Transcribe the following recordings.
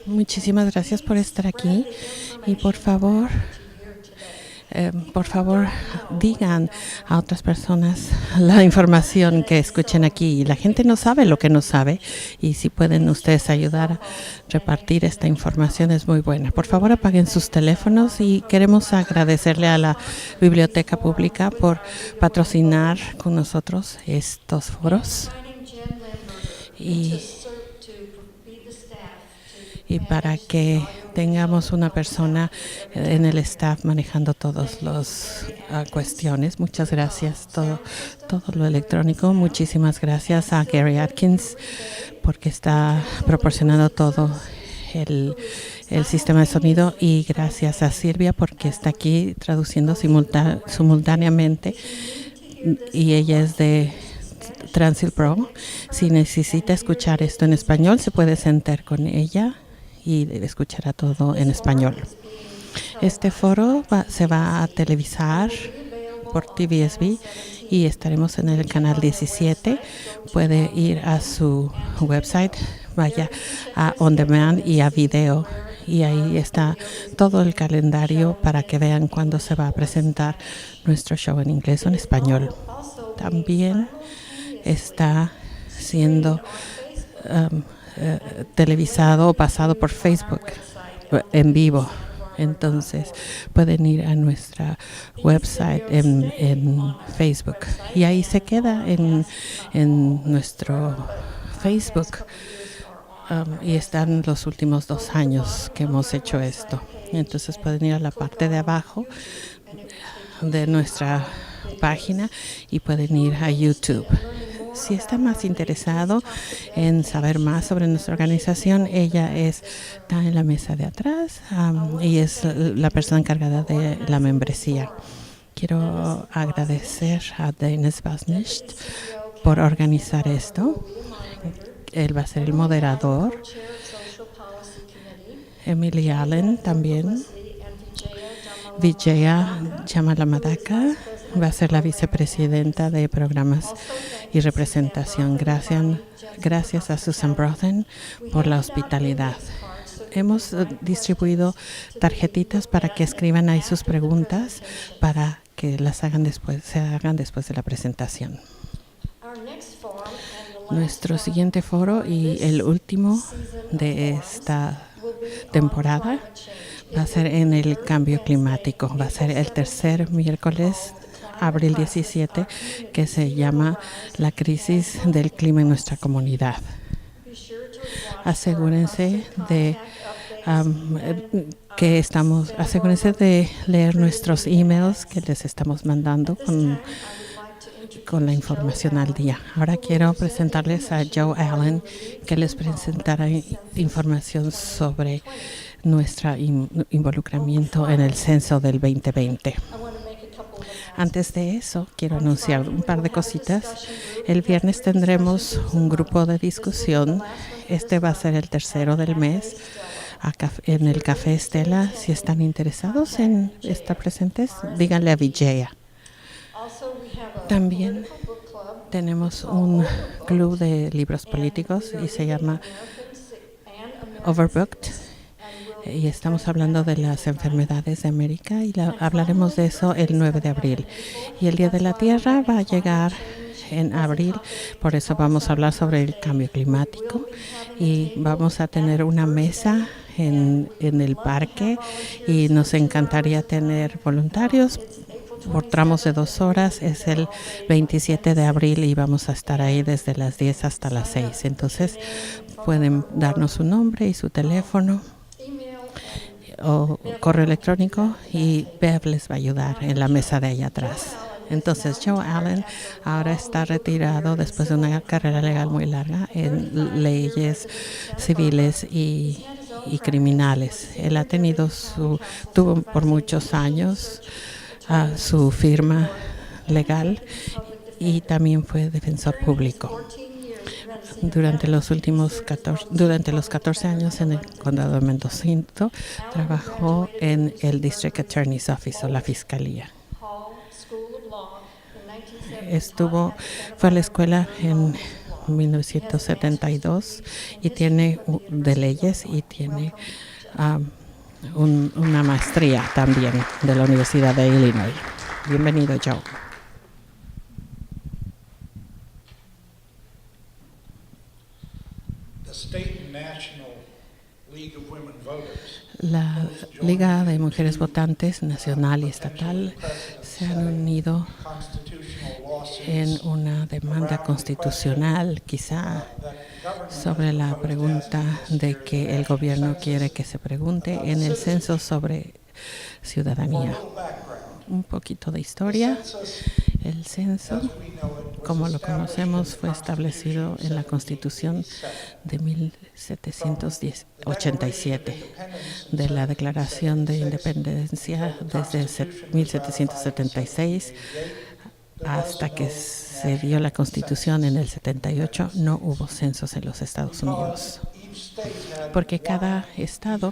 Muchísimas gracias por estar aquí y por favor, digan a otras personas la información que escuchen aquí. La gente no sabe lo que no sabe y si pueden ustedes ayudar a repartir esta información es muy buena. Por favor, apaguen sus teléfonos y queremos agradecerle a la Biblioteca Pública por patrocinar con nosotros estos foros y para que tengamos una persona en el staff manejando todas las cuestiones. Muchas gracias. Todo lo electrónico. Muchísimas gracias a Gary Atkins porque está proporcionando todo el sistema de sonido y gracias a Silvia porque está aquí traduciendo simultáneamente y ella es de Transil Pro. Si necesita escuchar esto en español, se puede sentar con ella y escuchará todo en español. Este foro se va a televisar por TVSB y estaremos en el canal 17. Puede ir a su website, vaya a On Demand y a video. Y ahí está todo el calendario para que vean cuándo se va a presentar nuestro show en inglés o en español. También está siendo televisado o pasado por Facebook en vivo. Entonces pueden ir a nuestra website en Facebook y ahí se queda en nuestro Facebook. Y están los últimos 2 años que hemos hecho esto. Entonces pueden ir a la parte de abajo de nuestra página y pueden ir a YouTube. Si está más interesado en saber más sobre nuestra organización, ella está en la mesa de atrás y es la persona encargada de la membresía. Quiero agradecer a Dennis Basnicht por organizar esto. Él va a ser el moderador. Emily Allen también. Vijaya Jamalamadaka va a ser la vicepresidenta de programas y representación. Gracias a Susan Brothen por la hospitalidad. Hemos distribuido tarjetitas para que escriban ahí sus preguntas para que se hagan después de la presentación. Nuestro siguiente foro y el último de esta temporada va a ser en el cambio climático. Va a ser el tercer miércoles, abril 17, que se llama La crisis del clima en nuestra comunidad. Asegúrense de asegúrense de leer nuestros emails que les estamos mandando con la información al día. Ahora quiero presentarles a Joe Allen, que les presentará información sobre nuestro involucramiento en el censo del 2020. Antes de eso, quiero anunciar un par de cositas. El viernes tendremos un grupo de discusión. Este va a ser el tercero del mes en el Café Estela. Si están interesados en estar presentes, díganle a Vijaya. También tenemos un club de libros políticos y se llama Overbooked. Y estamos hablando de las enfermedades de América y hablaremos de eso el 9 de abril. Y el Día de la Tierra va a llegar en abril, por eso vamos a hablar sobre el cambio climático y vamos a tener una mesa en el parque y nos encantaría tener voluntarios por tramos de 2 horas. Es el 27 de abril y vamos a estar ahí desde las 10 hasta las 6. Entonces pueden darnos su nombre y su teléfono o correo electrónico y Bev les va a ayudar en la mesa de allá atrás. Entonces Joe Allen ahora está retirado después de una carrera legal muy larga en leyes civiles y criminales. Él ha tuvo por muchos años su firma legal y también fue defensor público. Durante los 14 años en el condado de Mendocino, trabajó en el District Attorney's Office o la Fiscalía. Fue a la escuela en 1972 y tiene de leyes y tiene una maestría también de la Universidad de Illinois. Bienvenido, Joe. La Liga de Mujeres Votantes nacional y estatal se han unido en una demanda constitucional, quizá, sobre la pregunta de que el gobierno quiere que se pregunte en el censo sobre ciudadanía. Un poquito de historia. El censo, como lo conocemos, fue establecido en la Constitución de 1787, de la Declaración de Independencia desde 1776 hasta que se dio la Constitución en el 78. No hubo censos en los Estados Unidos, porque cada estado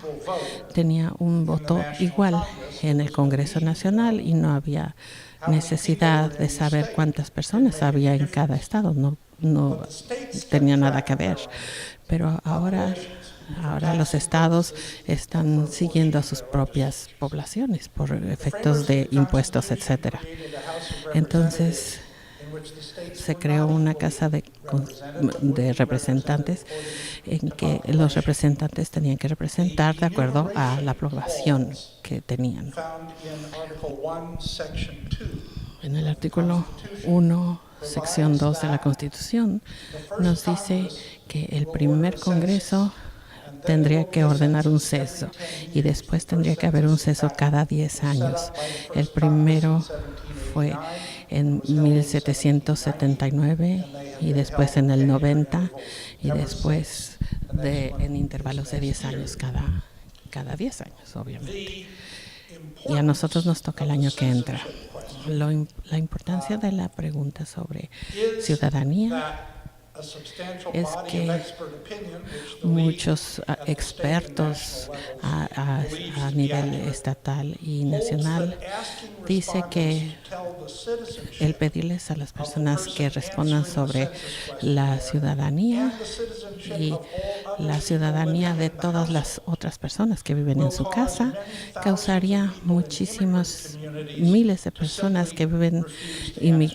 tenía un voto igual en el Congreso Nacional y no había necesidad de saber cuántas personas había en cada estado, no tenía nada que ver. Pero ahora los estados están siguiendo a sus propias poblaciones por efectos de impuestos, etcétera. Entonces se creó una casa de representantes en que los representantes tenían que representar de acuerdo a la población que tenían. En el artículo 1, sección 2 de la Constitución, nos dice que el primer Congreso tendría que ordenar un censo y después tendría que haber un censo cada 10 años. El primero fue en 1779 y después en el 90 y después en intervalos de 10 años, cada 10 años, obviamente. Y a nosotros nos toca el año que entra. La importancia de la pregunta sobre ciudadanía es que muchos expertos a nivel estatal y nacional dice que el pedirles a las personas que respondan sobre la ciudadanía y la ciudadanía de todas las otras personas que viven en su casa causaría muchísimas miles de personas que viven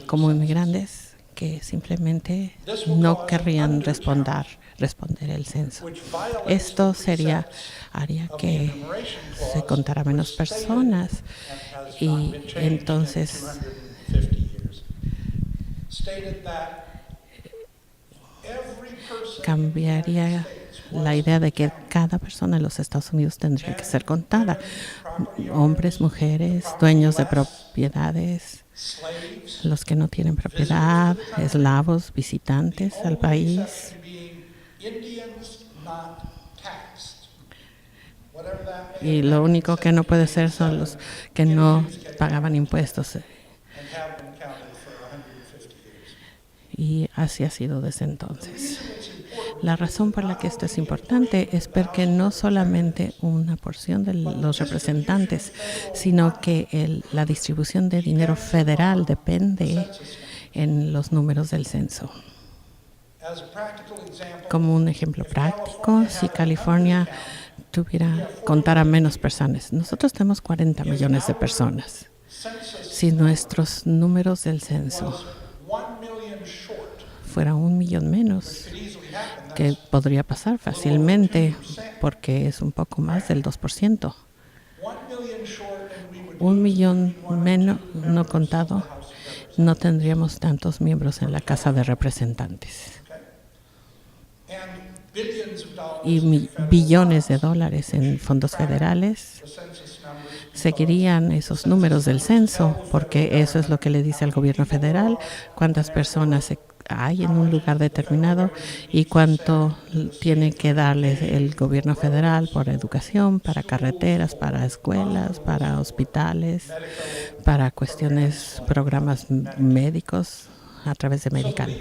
como inmigrantes que simplemente no querrían responder el censo. Esto haría que se contara menos personas y entonces cambiaría la idea de que cada persona en los Estados Unidos tendría que ser contada. Hombres, mujeres, dueños de propiedades, los que no tienen propiedad, esclavos, visitantes al país. Y lo único que no puede ser son los que no pagaban impuestos. Y así ha sido desde entonces. La razón por la que esto es importante es porque no solamente una porción de los representantes, sino que la distribución de dinero federal depende en los números del censo. Como un ejemplo práctico, si California contara menos personas, nosotros tenemos 40 millones de personas. Si nuestros números del censo fuera 1 millón menos, que podría pasar fácilmente porque es un poco más del 2%. 1 millón menos no contado, no tendríamos tantos miembros en la Casa de Representantes. Y billones de dólares en fondos federales seguirían esos números del censo, porque eso es lo que le dice al gobierno federal, cuántas personas hay en un lugar determinado y cuánto tiene que darle el gobierno federal por educación, para carreteras, para escuelas, para hospitales, para programas médicos a través de Medical.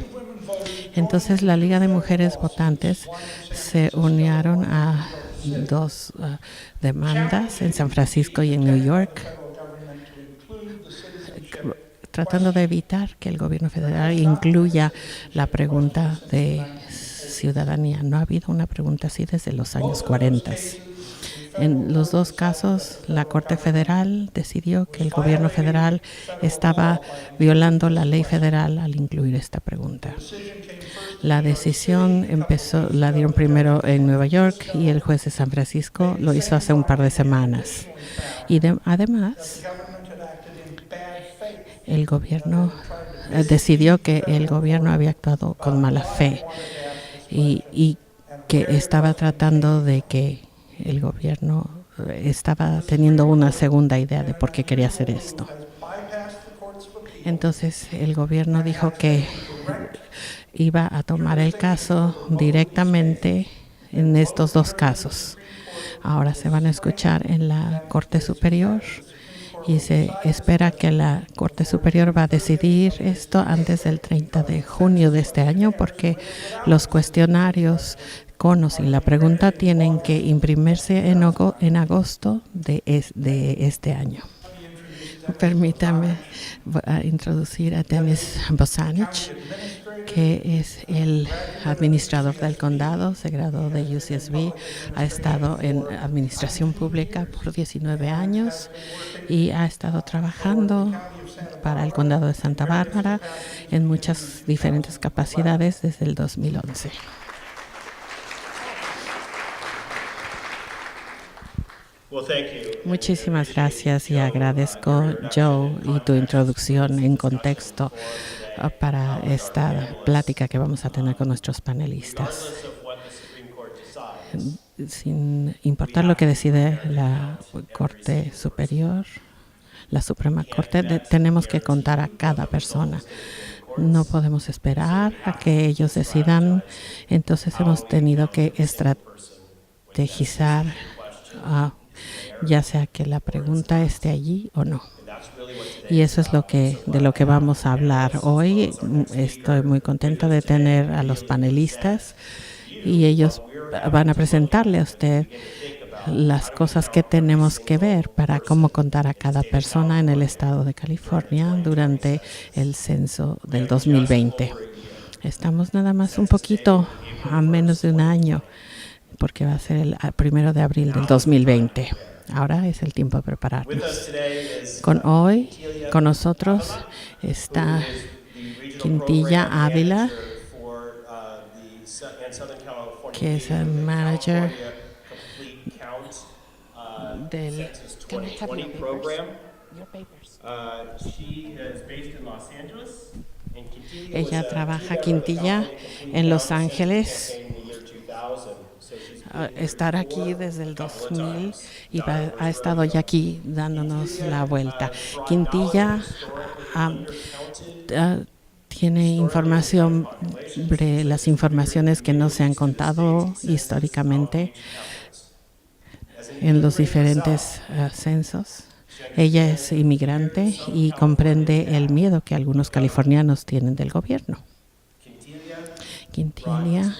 Entonces la Liga de Mujeres Votantes se unieron a 2 demandas en San Francisco y en New York. tratando de evitar que el gobierno federal incluya la pregunta de ciudadanía. No ha habido una pregunta así desde los años 40. En los dos casos, la Corte Federal decidió que el gobierno federal estaba violando la ley federal al incluir esta pregunta. La decisión la dieron primero en Nueva York y el juez de San Francisco lo hizo hace un par de semanas. Y además, el gobierno decidió que el gobierno había actuado con mala fe y que estaba tratando de que el gobierno estaba teniendo una segunda idea de por qué quería hacer esto. Entonces el gobierno dijo que iba a tomar el caso directamente en estos dos casos. Ahora se van a escuchar en la Corte Superior y se espera que la Corte Superior va a decidir esto antes del 30 de junio de este año, porque los cuestionarios con o sin la pregunta tienen que imprimirse en agosto de este año. Permítame introducir a Dennis Bosanic, que es el administrador del condado, se graduó de UCSB, ha estado en administración pública por 19 años y ha estado trabajando para el condado de Santa Bárbara en muchas diferentes capacidades desde el 2011. Muchísimas gracias y agradezco, Joe, y tu introducción en contexto para esta plática que vamos a tener con nuestros panelistas. Sin importar lo que decide la Corte Superior, la Suprema Corte, tenemos que contar a cada persona. No podemos esperar a que ellos decidan. Entonces hemos tenido que estrategizar ya sea que la pregunta esté allí o no. Y eso es de lo que vamos a hablar hoy. Estoy muy contenta de tener a los panelistas y ellos van a presentarle a usted las cosas que tenemos que ver para cómo contar a cada persona en el estado de California durante el censo del 2020. Estamos nada más un poquito a menos de un año, porque va a ser el 1 de abril del 2020. Ahora es el tiempo de prepararnos. Con nosotros está Quintilla Ávila, que es el manager del Ella trabaja Quintilla en Los Ángeles. Estar aquí desde el 2000 y ha estado ya aquí dándonos la vuelta. Quintilla tiene información sobre las informaciones que no se han contado históricamente en los diferentes censos. Ella es inmigrante y comprende el miedo que algunos californianos tienen del gobierno. Quintilla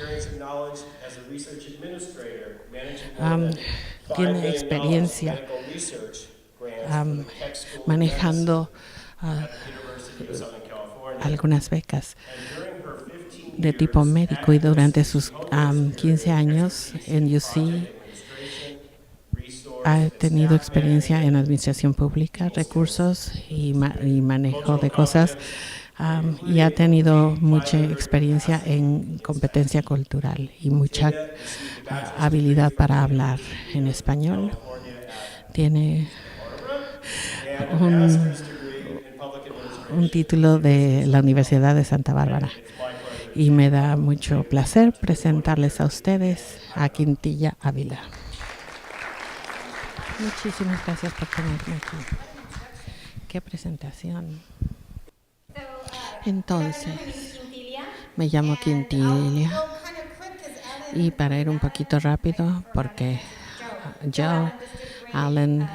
tiene experiencia manejando algunas becas de tipo médico y durante sus 15 años en UC ha tenido experiencia en administración pública, recursos y manejo de cosas. Y ha tenido mucha experiencia en competencia cultural y mucha habilidad para hablar en español. Tiene un título de la Universidad de Santa Bárbara. Y me da mucho placer presentarles a ustedes a Quintilla Ávila. Muchísimas gracias por tenerme aquí. Qué presentación. Entonces, me llamo Quintilla y para ir un poquito rápido, porque Joe Allen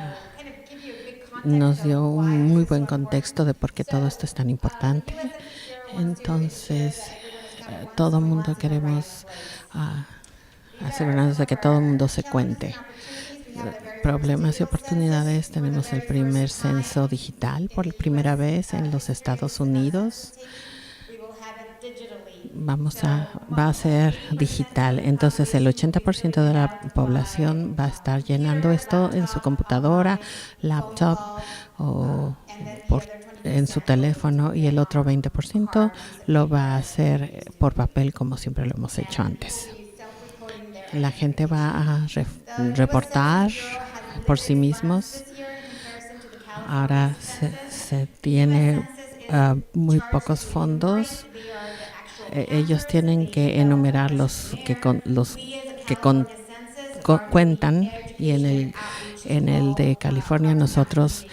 nos dio un muy buen contexto de por qué todo esto es tan importante. Entonces, todo el mundo queremos asegurarnos de que todo el mundo se cuente. problemas y oportunidades. Tenemos el primer censo digital por primera vez en los Estados Unidos. Va a ser digital. Entonces el 80% de la población va a estar llenando esto en su computadora, laptop o en su teléfono, y el otro 20% lo va a hacer por papel, como siempre lo hemos hecho antes. La gente va a reportar por sí mismos. Ahora se tiene muy pocos fondos. Ellos tienen que enumerar los que cuentan, y en el de California nosotros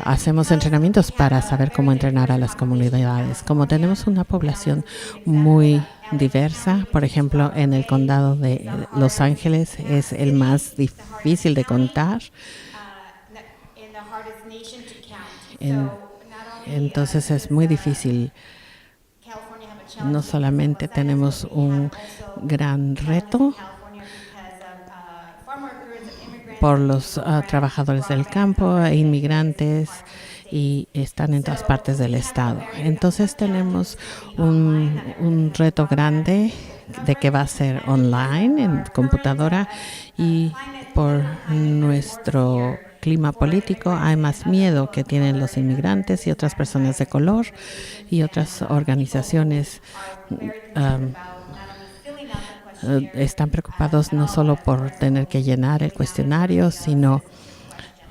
hacemos entrenamientos para saber cómo entrenar a las comunidades. Como tenemos una población muy diversa, por ejemplo, en el condado de Los Ángeles es el más difícil de contar. Entonces es muy difícil. No solamente tenemos un gran reto por los trabajadores del campo e inmigrantes, y están en todas partes del estado. Entonces tenemos un reto grande de que va a ser online, en computadora, y por nuestro clima político hay más miedo que tienen los inmigrantes y otras personas de color y otras organizaciones. Están preocupados no solo por tener que llenar el cuestionario, sino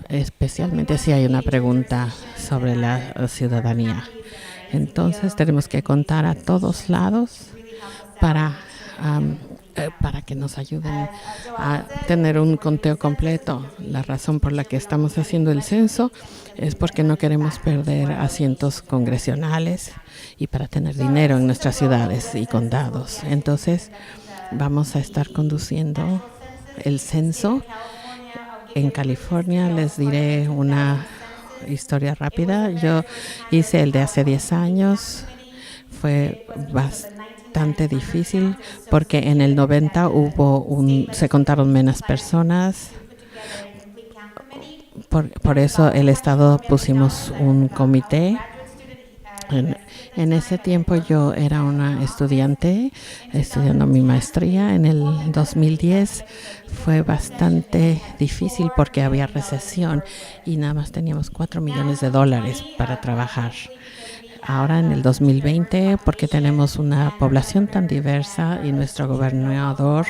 especialmente si hay una pregunta sobre la ciudadanía. Entonces tenemos que contar a todos lados para que nos ayuden a tener un conteo completo. La razón por la que estamos haciendo el censo es porque no queremos perder asientos congresionales y para tener dinero en nuestras ciudades y condados. Entonces vamos a estar conduciendo el censo en California. Les diré una historia rápida. Yo hice el de hace 10 años. Fue bastante difícil porque en el 90 se contaron menos personas. Por eso el estado pusimos un comité. En ese tiempo yo era una estudiante estudiando mi maestría. En el 2010 fue bastante difícil porque había recesión y nada más teníamos $4 millones para trabajar. Ahora en el 2020, porque tenemos una población tan diversa y nuestro gobernador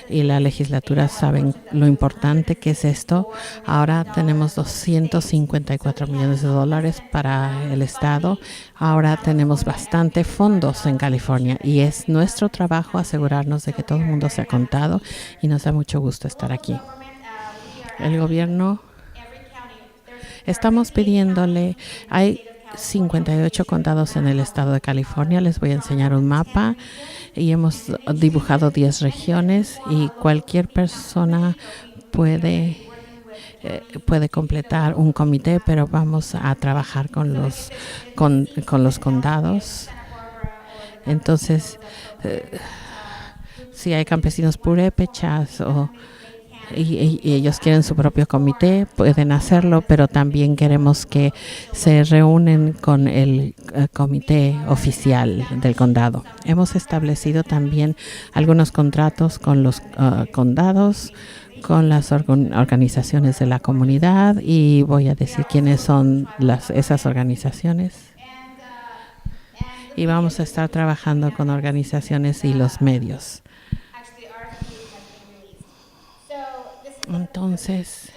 y la legislatura saben lo importante que es esto, ahora tenemos $254 millones para el estado. Ahora tenemos bastante fondos en California y es nuestro trabajo asegurarnos de que todo el mundo sea contado, y nos da mucho gusto estar aquí. El gobierno, estamos pidiéndole, hay 58 condados en el estado de California. Les voy a enseñar un mapa y hemos dibujado 10 regiones, y cualquier persona puede completar un comité, pero vamos a trabajar con los condados. Entonces, si hay campesinos purépechas y ellos quieren su propio comité, pueden hacerlo, pero también queremos que se reúnen con el comité oficial del condado. Hemos establecido también algunos contratos con los condados, con las organizaciones de la comunidad, y voy a decir quiénes son esas organizaciones. Y vamos a estar trabajando con organizaciones y los medios. Entonces,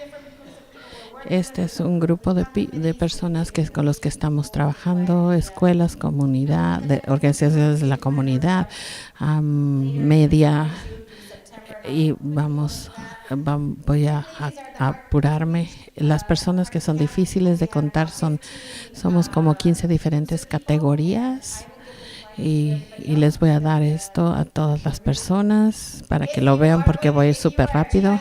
este es un grupo de personas con los que estamos trabajando: escuelas, comunidad, organizaciones de la comunidad, media, y voy a apurarme. Las personas que son difíciles de contar somos como 15 diferentes categorías, y les voy a dar esto a todas las personas para que lo vean, porque voy a ir súper rápido.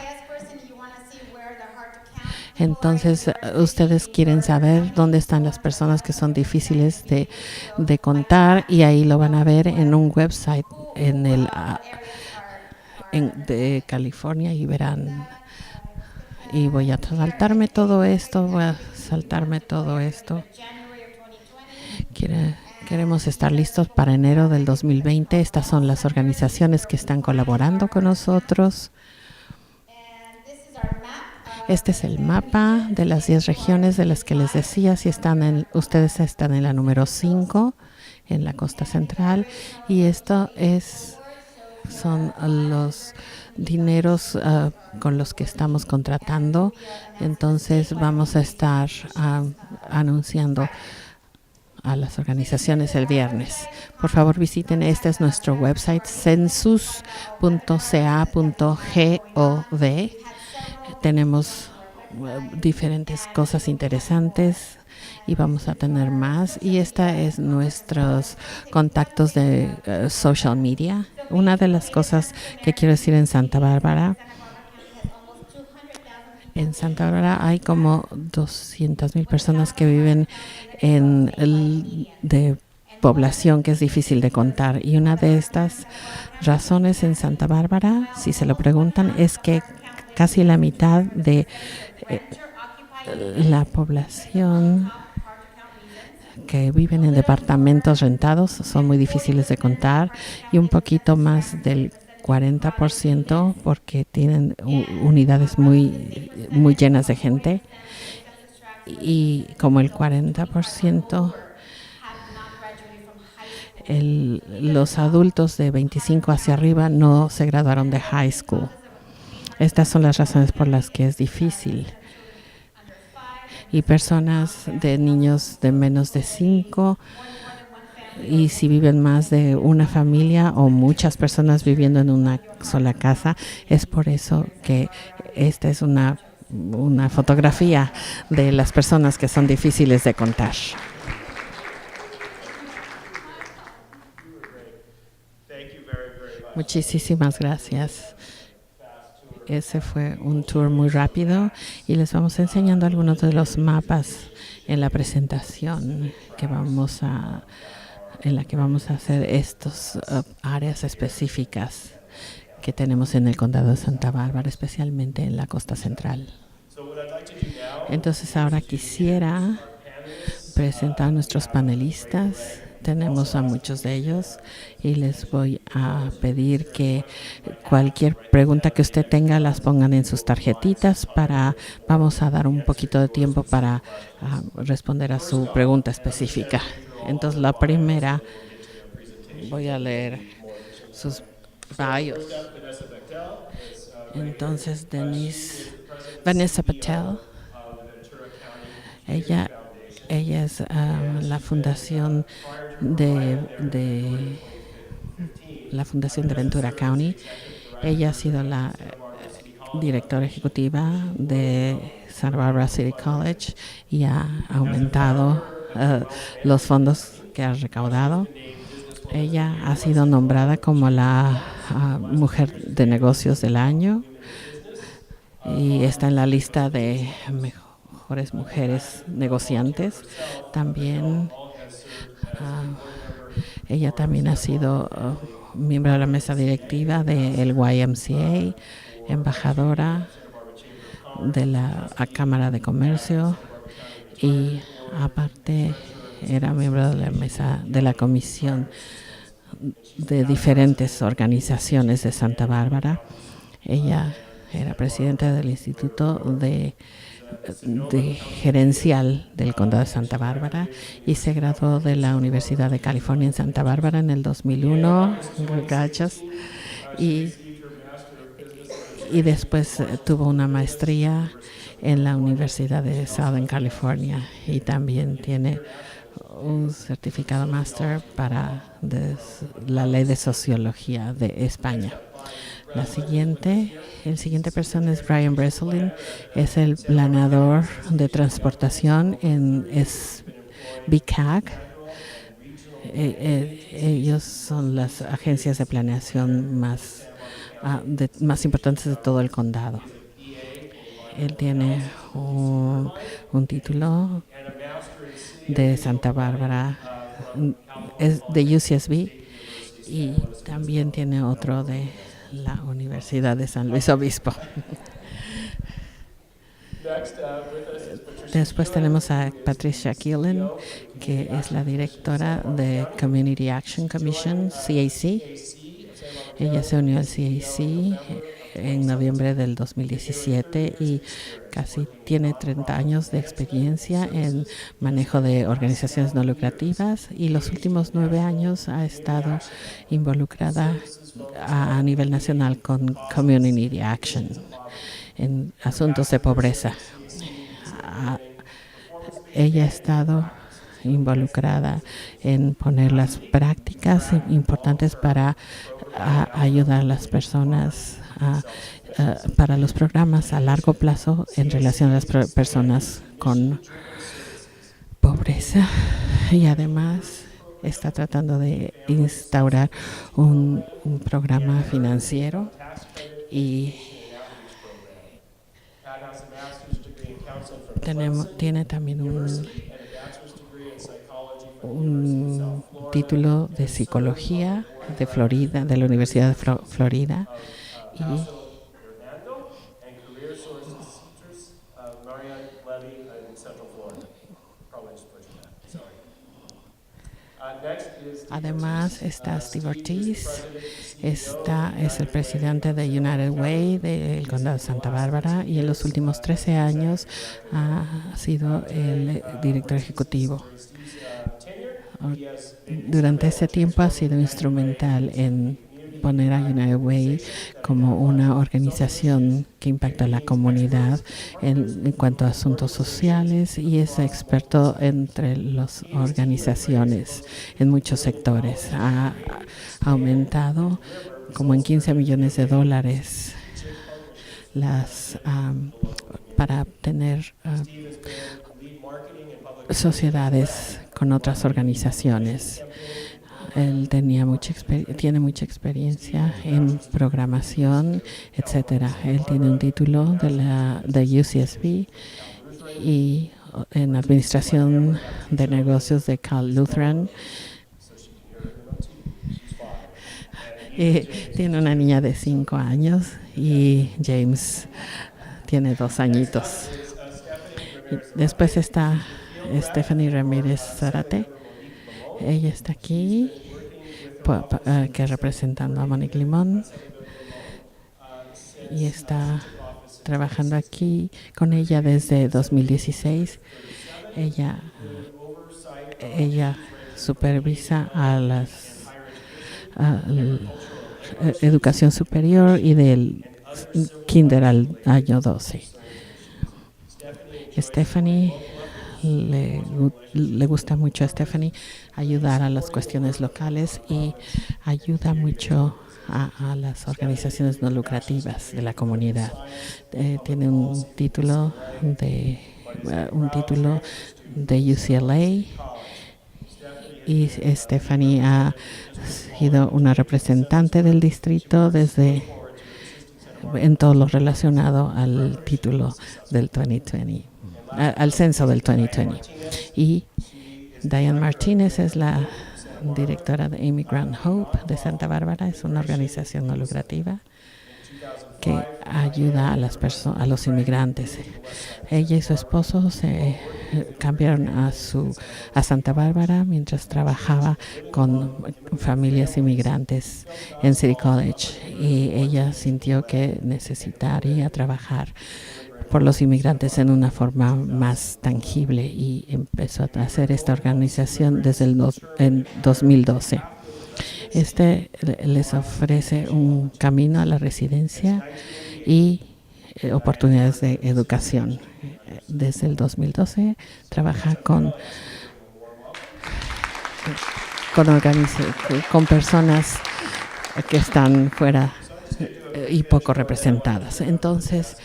Entonces, ustedes quieren saber dónde están las personas que son difíciles de contar, y ahí lo van a ver en un website de California, y verán. y voy a saltarme todo esto, Queremos estar listos para enero del 2020. Estas son las organizaciones que están colaborando con nosotros. Este es el mapa de las 10 regiones de las que les decía. Si ustedes están en la número 5, en la costa central. Y esto son los dineros con los que estamos contratando. Entonces vamos a estar anunciando a las organizaciones el viernes. Por favor, visiten. Este es nuestro website, census.ca.gov. Tenemos diferentes cosas interesantes y vamos a tener más. Y esta es nuestros contactos de social media. Una de las cosas que quiero decir en Santa Bárbara hay como 200,000 personas que viven de población que es difícil de contar. Y una de estas razones en Santa Bárbara, si se lo preguntan, es que casi la mitad de la población que viven en departamentos rentados son muy difíciles de contar, y un poquito más del 40% porque tienen unidades muy llenas de gente, y como el 40% los adultos de 25 hacia arriba no se graduaron de high school. Estas son las razones por las que es difícil. Y personas de niños de menos de 5, y si viven más de una familia o muchas personas viviendo en una sola casa, es por eso que esta es una fotografía de las personas que son difíciles de contar. Muchísimas gracias. Ese fue un tour muy rápido y les vamos enseñando algunos de los mapas en la presentación en la que vamos a hacer estas áreas específicas que tenemos en el condado de Santa Bárbara, especialmente en la costa central. Entonces ahora quisiera presentar a nuestros panelistas. Tenemos a muchos de ellos y les voy a pedir que cualquier pregunta que usted tenga las pongan en sus tarjetitas. Vamos a dar un poquito de tiempo para responder a su pregunta específica. Entonces la primera, voy a leer sus bios. Entonces Vanessa Patel, ella es la fundación de Ventura County. Ella ha sido la directora ejecutiva de Santa Barbara City College y ha aumentado los fondos que ha recaudado. Ella ha sido nombrada como la mujer de negocios del año y está en la lista de mejores mujeres negociantes. También ella también ha sido miembro de la mesa directiva del YMCA, embajadora de la Cámara de Comercio, y aparte era miembro de la mesa de la comisión de diferentes organizaciones de Santa Bárbara. Ella era presidenta del Instituto de Gerencial del Condado de Santa Bárbara y se graduó de la Universidad de California en Santa Bárbara en el 2001. Gracias. Y después tuvo una maestría en la Universidad de Southern California y también tiene un certificado máster para la ley de sociología de España. El siguiente persona es Brian Breslin, es el planeador de transportación en BCAG. Ellos son las agencias de planeación más importantes de todo el condado. Él tiene un título de Santa Bárbara, es de UCSB, y también tiene otro de la Universidad de San Luis Obispo. Después tenemos a Patricia Keelan, que es la directora de Community Action Commission, CAC. Ella se unió al CAC en noviembre del 2017 y casi tiene 30 años de experiencia en manejo de organizaciones no lucrativas, y los últimos 9 años ha estado involucrada a nivel nacional con Community Action en asuntos de pobreza. Ella ha estado involucrada en poner las prácticas importantes para ayudar a las personas para los programas a largo plazo en relación a las personas con pobreza, y además está tratando de instaurar un programa financiero y tiene también un título de psicología de Florida, de la Universidad de Florida, y además está Steve Ortiz. Es el presidente de United Way del condado de Santa Bárbara, y en los últimos 13 años ha sido el director ejecutivo. Durante ese tiempo ha sido instrumental en poner a United Way como una organización que impacta a la comunidad en cuanto a asuntos sociales, y es experto entre las organizaciones en muchos sectores. Ha aumentado como en $15 millones para tener sociedades con otras organizaciones. Él tiene mucha experiencia en programación, etcétera. Él tiene un título de UCSB y en administración de negocios de Cal Lutheran. Tiene una niña de 5 años y James tiene 2 añitos. Después está Stephanie Ramírez Zárate. Ella está aquí que representando a Monique Limón, y está trabajando aquí con ella desde 2016. Ella supervisa a la educación superior y del kinder al año 12. Stephanie, le gusta mucho a Stephanie ayudar a las cuestiones locales y ayuda mucho a las organizaciones no lucrativas de la comunidad. Tiene un título de UCLA, y Stephanie ha sido una representante del distrito en todo lo relacionado al título del 2020, al censo del 2020. Y Diane Martínez es la directora de Immigrant Hope de Santa Bárbara. Es una organización no lucrativa que ayuda a los inmigrantes. Ella y su esposo se cambiaron a Santa Bárbara mientras trabajaba con familias inmigrantes en City College, y ella sintió que necesitaría trabajar por los inmigrantes en una forma más tangible, y empezó a hacer esta organización desde en 2012. Les ofrece un camino a la residencia y oportunidades de educación. Desde el 2012 trabaja con personas que están fuera y poco representadas. Entonces,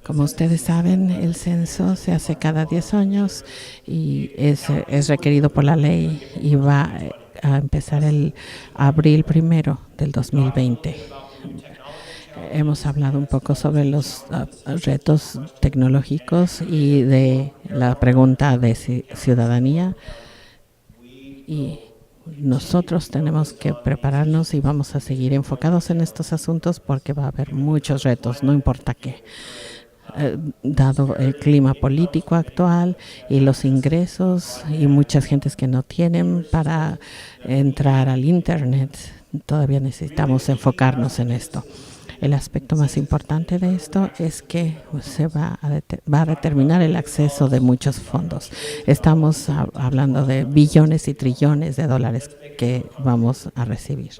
como ustedes saben, el censo se hace cada 10 años y es requerido por la ley, y va a empezar el abril 1 del 2020. Hemos hablado un poco sobre los retos tecnológicos y de la pregunta de ciudadanía, y nosotros tenemos que prepararnos y vamos a seguir enfocados en estos asuntos porque va a haber muchos retos, no importa qué. Dado el clima político actual y los ingresos y muchas gentes que no tienen para entrar al Internet, todavía necesitamos enfocarnos en esto. El aspecto más importante de esto es que se va a determinar el acceso de muchos fondos. Estamos hablando de billones y trillones de dólares que vamos a recibir.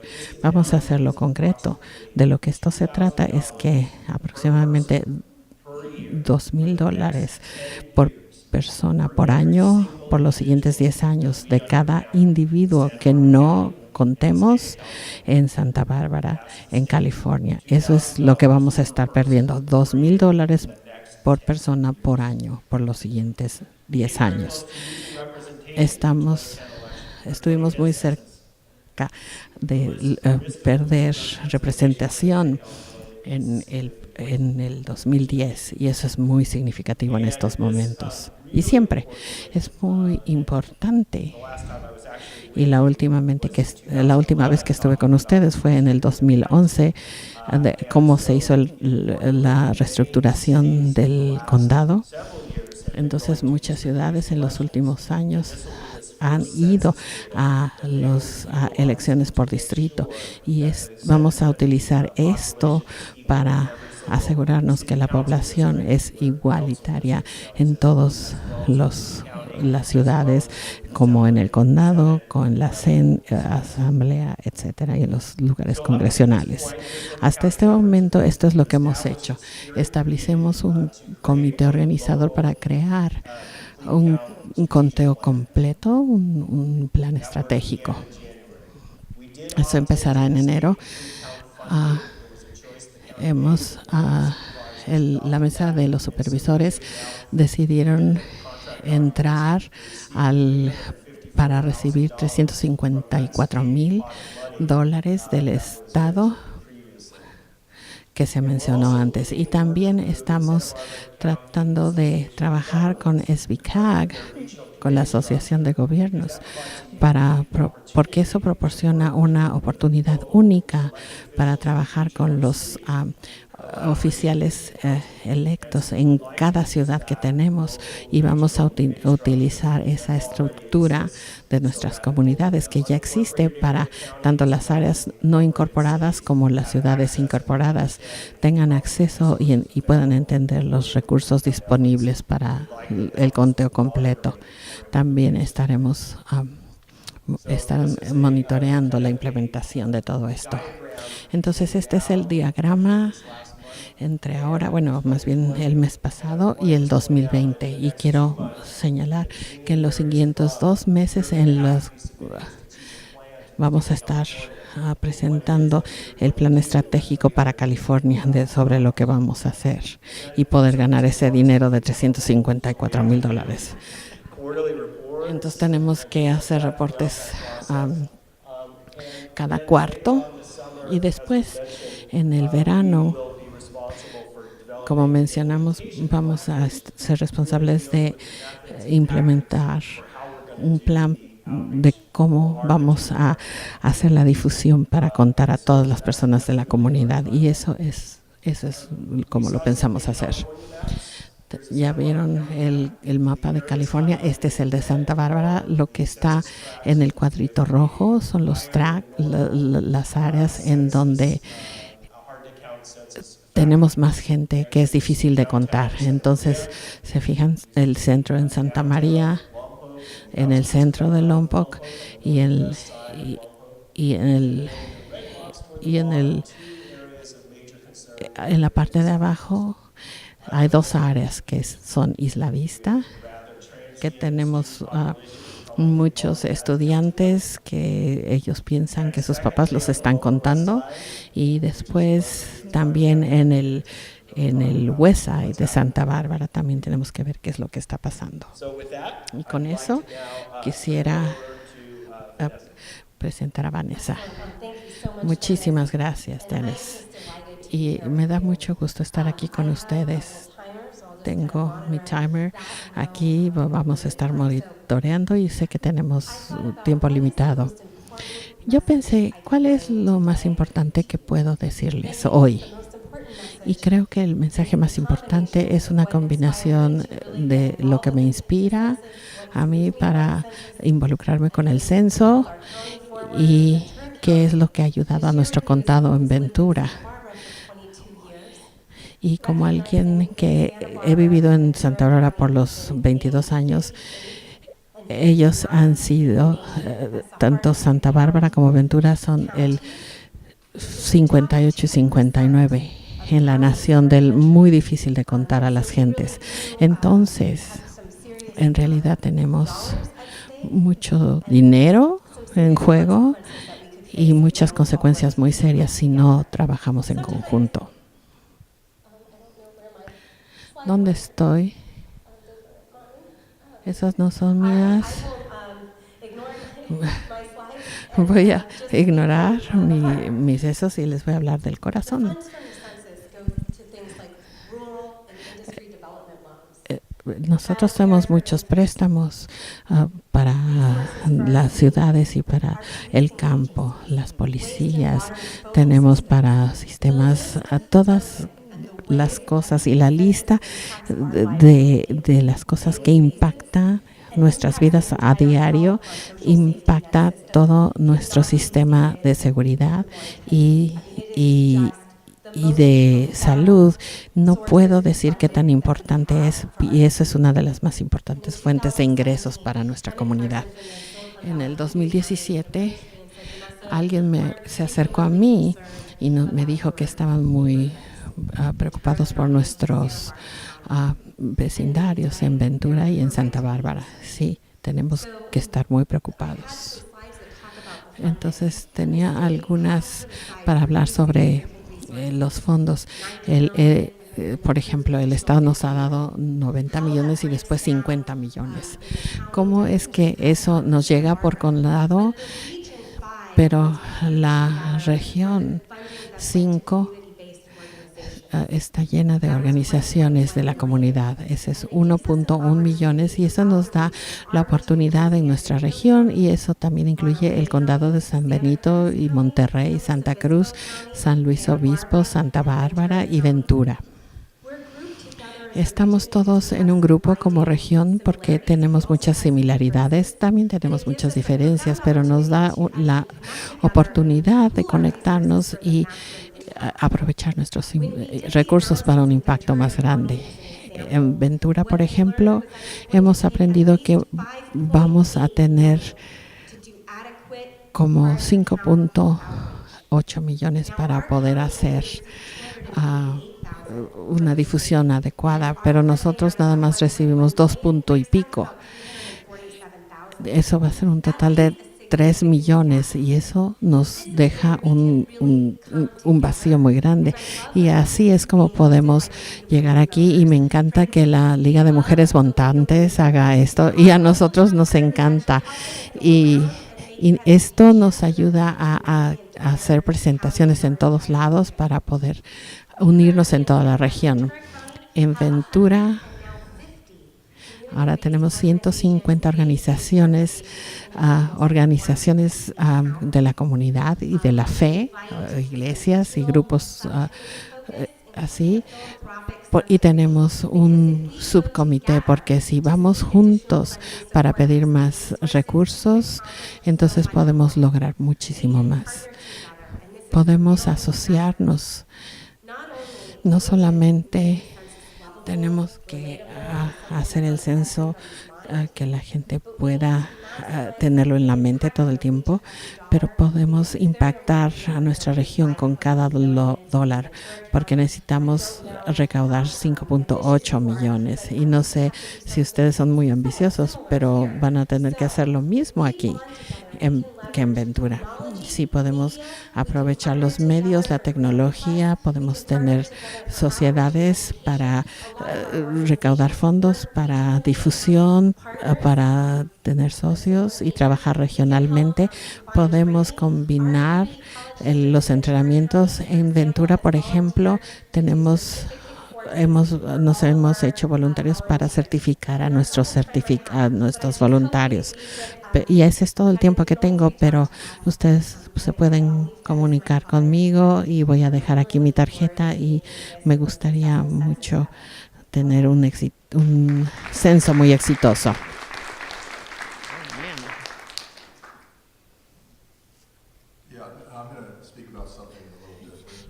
Vamos a hacerlo concreto. De lo que esto se trata es que aproximadamente $2,000 por persona por año por los siguientes 10 años de cada individuo que no contemos en Santa Bárbara, en California. Eso es lo que vamos a estar perdiendo, $2,000 por persona por año por los siguientes 10 años. Estuvimos muy cerca de perder representación en el 2010 y eso es muy significativo en estos momentos. Y siempre es muy importante. Y la última vez que estuve con ustedes fue en el 2011, de cómo se hizo la reestructuración del condado. Entonces, muchas ciudades en los últimos años han ido a elecciones por distrito y vamos a utilizar esto para asegurarnos que la población es igualitaria en todas las ciudades, como en el condado, con la asamblea, etcétera, y en los lugares congresionales. Hasta este momento, esto es lo que hemos hecho. Establecemos un comité organizador para crear un conteo completo, un plan estratégico. Eso empezará en enero. La mesa de los supervisores decidieron entrar para recibir $354,000 del Estado que se mencionó antes. Y también estamos tratando de trabajar con SBCAG, con la Asociación de Gobiernos, porque eso proporciona una oportunidad única para trabajar con los oficiales electos en cada ciudad que tenemos y vamos a utilizar esa estructura de nuestras comunidades que ya existe para tanto las áreas no incorporadas como las ciudades incorporadas tengan acceso y puedan entender los recursos disponibles para el conteo completo. También estaremos monitoreando la implementación de todo esto. Entonces, este es el diagrama entre ahora, más bien el mes pasado y el 2020. Y quiero señalar que en los siguientes 2 meses vamos a estar presentando el plan estratégico para California sobre lo que vamos a hacer y poder ganar ese dinero de $354,000. Entonces tenemos que hacer reportes cada cuarto y después en el verano, como mencionamos, vamos a ser responsables de implementar un plan de cómo vamos a hacer la difusión para contar a todas las personas de la comunidad y eso es como lo pensamos hacer. Ya vieron el mapa de California. Este es el de Santa Bárbara. Lo que está en el cuadrito rojo son los las áreas en donde tenemos más gente que es difícil de contar. Entonces, se fijan, el centro en Santa María, en el centro de Lompoc y en la parte de abajo hay 2 áreas que son Isla Vista, que tenemos muchos estudiantes que ellos piensan que sus papás los están contando, y después también en el West Side de Santa Bárbara también tenemos que ver qué es lo que está pasando. Y con eso quisiera presentar a Vanessa. Muchísimas gracias, Dennis. Y me da mucho gusto estar aquí con ustedes. Tengo mi timer aquí, vamos a estar monitoreando y sé que tenemos tiempo limitado. Yo pensé, ¿cuál es lo más importante que puedo decirles hoy? Y creo que el mensaje más importante es una combinación de lo que me inspira a mí para involucrarme con el censo y qué es lo que ha ayudado a nuestro condado en Ventura. Y como alguien que he vivido en Santa Bárbara por los 22 años, ellos han sido, tanto Santa Bárbara como Ventura son el 58 y 59 en la nación del muy difícil de contar a las gentes. Entonces, en realidad tenemos mucho dinero en juego y muchas consecuencias muy serias si no trabajamos en conjunto. ¿Dónde estoy? Esas no son mías. Voy a ignorar mis esos y les voy a hablar del corazón. Nosotros tenemos muchos préstamos para las ciudades y para el campo, las policías. Tenemos para sistemas, todas las cosas y la lista de las cosas que impactan nuestras vidas a diario, impacta todo nuestro sistema de seguridad y de salud. No puedo decir qué tan importante es, y eso es una de las más importantes fuentes de ingresos para nuestra comunidad. En el 2017, alguien se acercó a mí y me dijo que estaban muy preocupados por nuestros vecindarios en Ventura y en Santa Bárbara. Sí, tenemos que estar muy preocupados. Entonces tenía algunas para hablar sobre los fondos. Por ejemplo, el Estado nos ha dado 90 millones y después 50 millones. ¿Cómo es que eso nos llega por condado? Pero la región 5 está llena de organizaciones de la comunidad. Ese es 1.1 millones y eso nos da la oportunidad en nuestra región, y eso también incluye el condado de San Benito y Monterrey, Santa Cruz, San Luis Obispo, Santa Bárbara y Ventura. Estamos todos en un grupo como región porque tenemos muchas similaridades, también tenemos muchas diferencias, pero nos da la oportunidad de conectarnos y aprovechar nuestros recursos para un impacto más grande. En Ventura, por ejemplo, hemos aprendido que vamos a tener como 5.8 millones para poder hacer una difusión adecuada, pero nosotros nada más recibimos 2 punto y pico. Eso va a ser un total de 3 millones y eso nos deja un vacío muy grande, y así es como podemos llegar aquí. Y me encanta que la Liga de Mujeres Votantes haga esto, y a nosotros nos encanta, y esto nos ayuda a hacer presentaciones en todos lados para poder unirnos en toda la región. En Ventura ahora tenemos 150 organizaciones de la comunidad y de la fe, iglesias y grupos así. Y tenemos un subcomité, porque si vamos juntos para pedir más recursos, entonces podemos lograr muchísimo más. Podemos asociarnos. No solamente tenemos que hacer el censo, que la gente pueda tenerlo en la mente todo el tiempo, pero podemos impactar a nuestra región con cada dólar, porque necesitamos recaudar 5.8 millones. Y no sé si ustedes son muy ambiciosos, pero van a tener que hacer lo mismo aquí que en Ventura. Sí, podemos aprovechar los medios, la tecnología, podemos tener sociedades para recaudar fondos, para difusión, para tener socios y trabajar regionalmente. Podemos combinar los entrenamientos. En Ventura, por ejemplo, tenemos nos hemos hecho voluntarios para certificar a nuestros voluntarios. Y ese es todo el tiempo que tengo, pero ustedes se pueden comunicar conmigo y voy a dejar aquí mi tarjeta y me gustaría mucho tener un censo muy exitoso.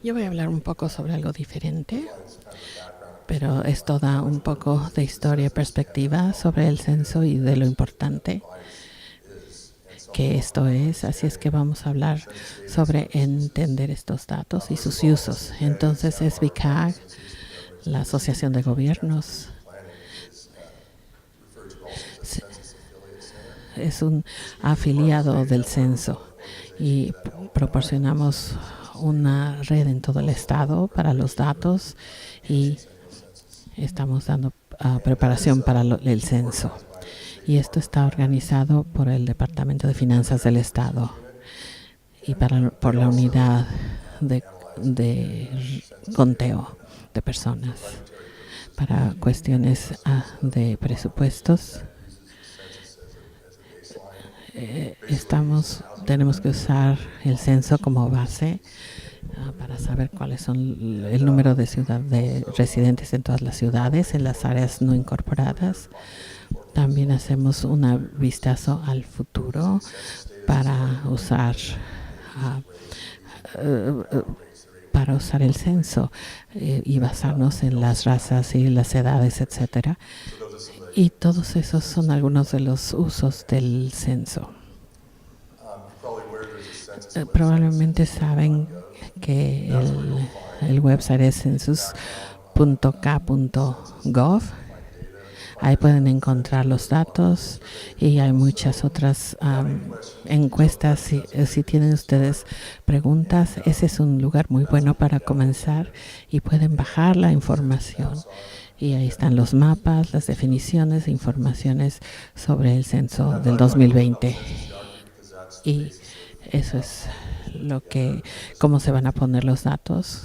Yo voy a hablar un poco sobre algo diferente, pero esto da un poco de historia y perspectiva sobre el censo y de lo importante que esto es. Así es que vamos a hablar sobre entender estos datos y sus usos. Entonces, SBCAG, la Asociación de Gobiernos, es un afiliado del censo y proporcionamos una red en todo el estado para los datos y estamos dando preparación para el censo. Y esto está organizado por el Departamento de Finanzas del Estado y por la unidad de conteo de personas para cuestiones de presupuestos. Tenemos que usar el censo como base para saber cuáles son el número de residentes en todas las ciudades, en las áreas no incorporadas. También hacemos un vistazo al futuro para usar el censo y basarnos en las razas y las edades, etcétera. Y todos esos son algunos de los usos del censo. Probablemente saben que el website es census.k.gov. Ahí pueden encontrar los datos y hay muchas otras encuestas. Si tienen ustedes preguntas, ese es un lugar muy bueno para comenzar y pueden bajar la información. Y ahí están los mapas, las definiciones, informaciones sobre el censo del 2020. Y eso es cómo se van a poner los datos.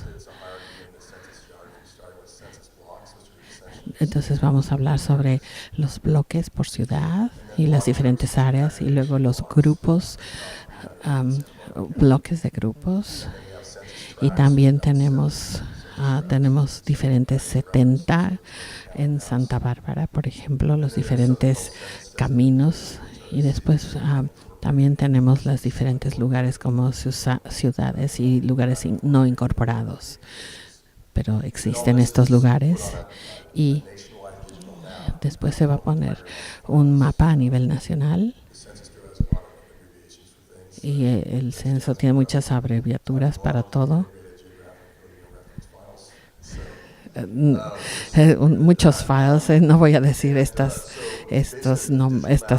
Entonces vamos a hablar sobre los bloques por ciudad y las diferentes áreas y luego los grupos, bloques de grupos. Y también tenemos diferentes 70 en Santa Bárbara, por ejemplo, los diferentes caminos. Y después también tenemos los diferentes lugares como ciudades y lugares no incorporados. Pero existen estos lugares y después se va a poner un mapa a nivel nacional. Y el censo tiene muchas abreviaturas para todo. Muchos files, no voy a decir estos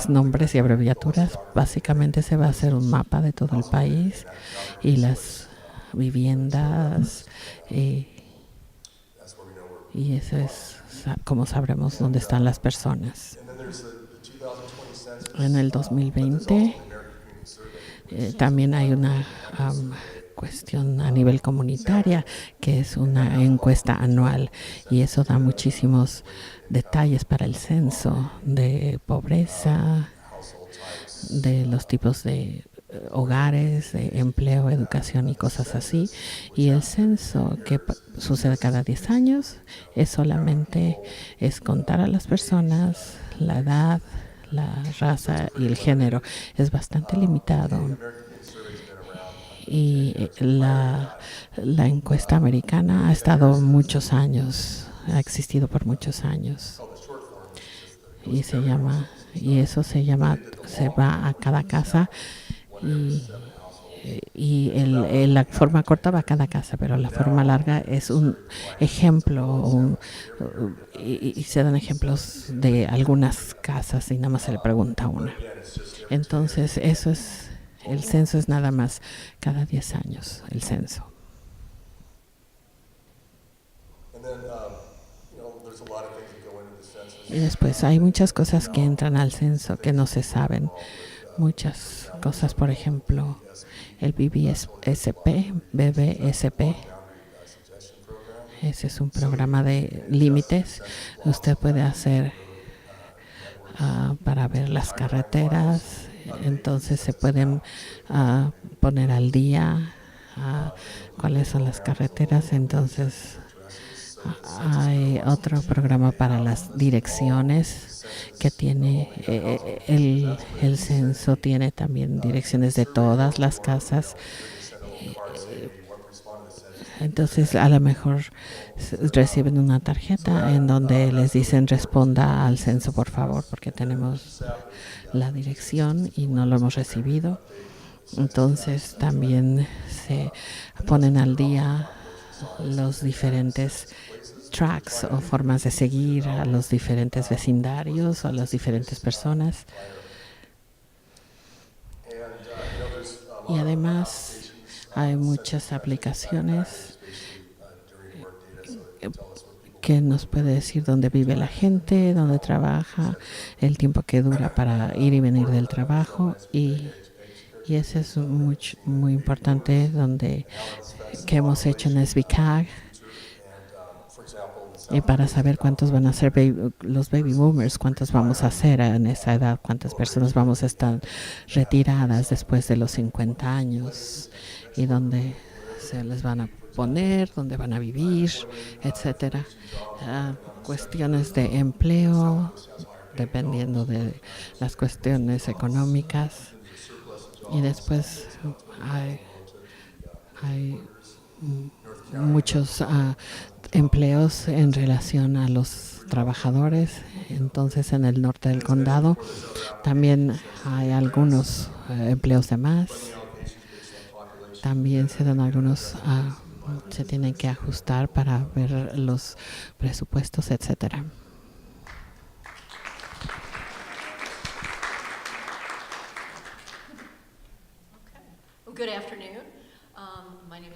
nombres y abreviaturas. Básicamente se va a hacer un mapa de todo el país y las viviendas y eso es como sabremos dónde están las personas. En el 2020 también hay una cuestión a nivel comunitaria que es una encuesta anual y eso da muchísimos detalles para el censo de pobreza, de los tipos de hogares, de empleo, educación y cosas así. Y el censo que sucede cada 10 años solamente es contar a las personas, la edad, la raza y el género. Es bastante limitado. Y la encuesta americana ha estado muchos años, ha existido por muchos años. Y se va a cada casa y la forma corta va a cada casa, pero la forma larga es un ejemplo y se dan ejemplos de algunas casas y nada más se le pregunta una. Entonces el censo es nada más cada 10 años, el censo. Y después hay muchas cosas que entran al censo que no se saben. Muchas cosas, por ejemplo, el BBSP, Ese es un programa de límites. Usted puede hacer para ver las carreteras. Entonces se pueden poner al día cuáles son las carreteras. Entonces hay otro programa para las direcciones que tiene el censo. Tiene también direcciones de todas las casas. Entonces a lo mejor reciben una tarjeta en donde les dicen responda al censo por favor, porque tenemos la dirección y no lo hemos recibido. Entonces también se ponen al día los diferentes tracks o formas de seguir a los diferentes vecindarios o a las diferentes personas. Y además hay muchas aplicaciones que nos puede decir dónde vive la gente, dónde trabaja, el tiempo que dura para ir y venir del trabajo. Y ese es muy importante que hemos hecho en SBCAG. Y para saber cuántos van a ser los baby boomers, cuántos vamos a ser en esa edad, cuántas personas vamos a estar retiradas después de los 50 años y dónde se les van a poner, dónde van a vivir, etcétera. Cuestiones de empleo, dependiendo de las cuestiones económicas. Y después hay muchos empleos en relación a los trabajadores. Entonces en el norte del condado también hay algunos empleos de más. También se dan algunos, se tienen que ajustar para ver los presupuestos, etcétera. Good afternoon.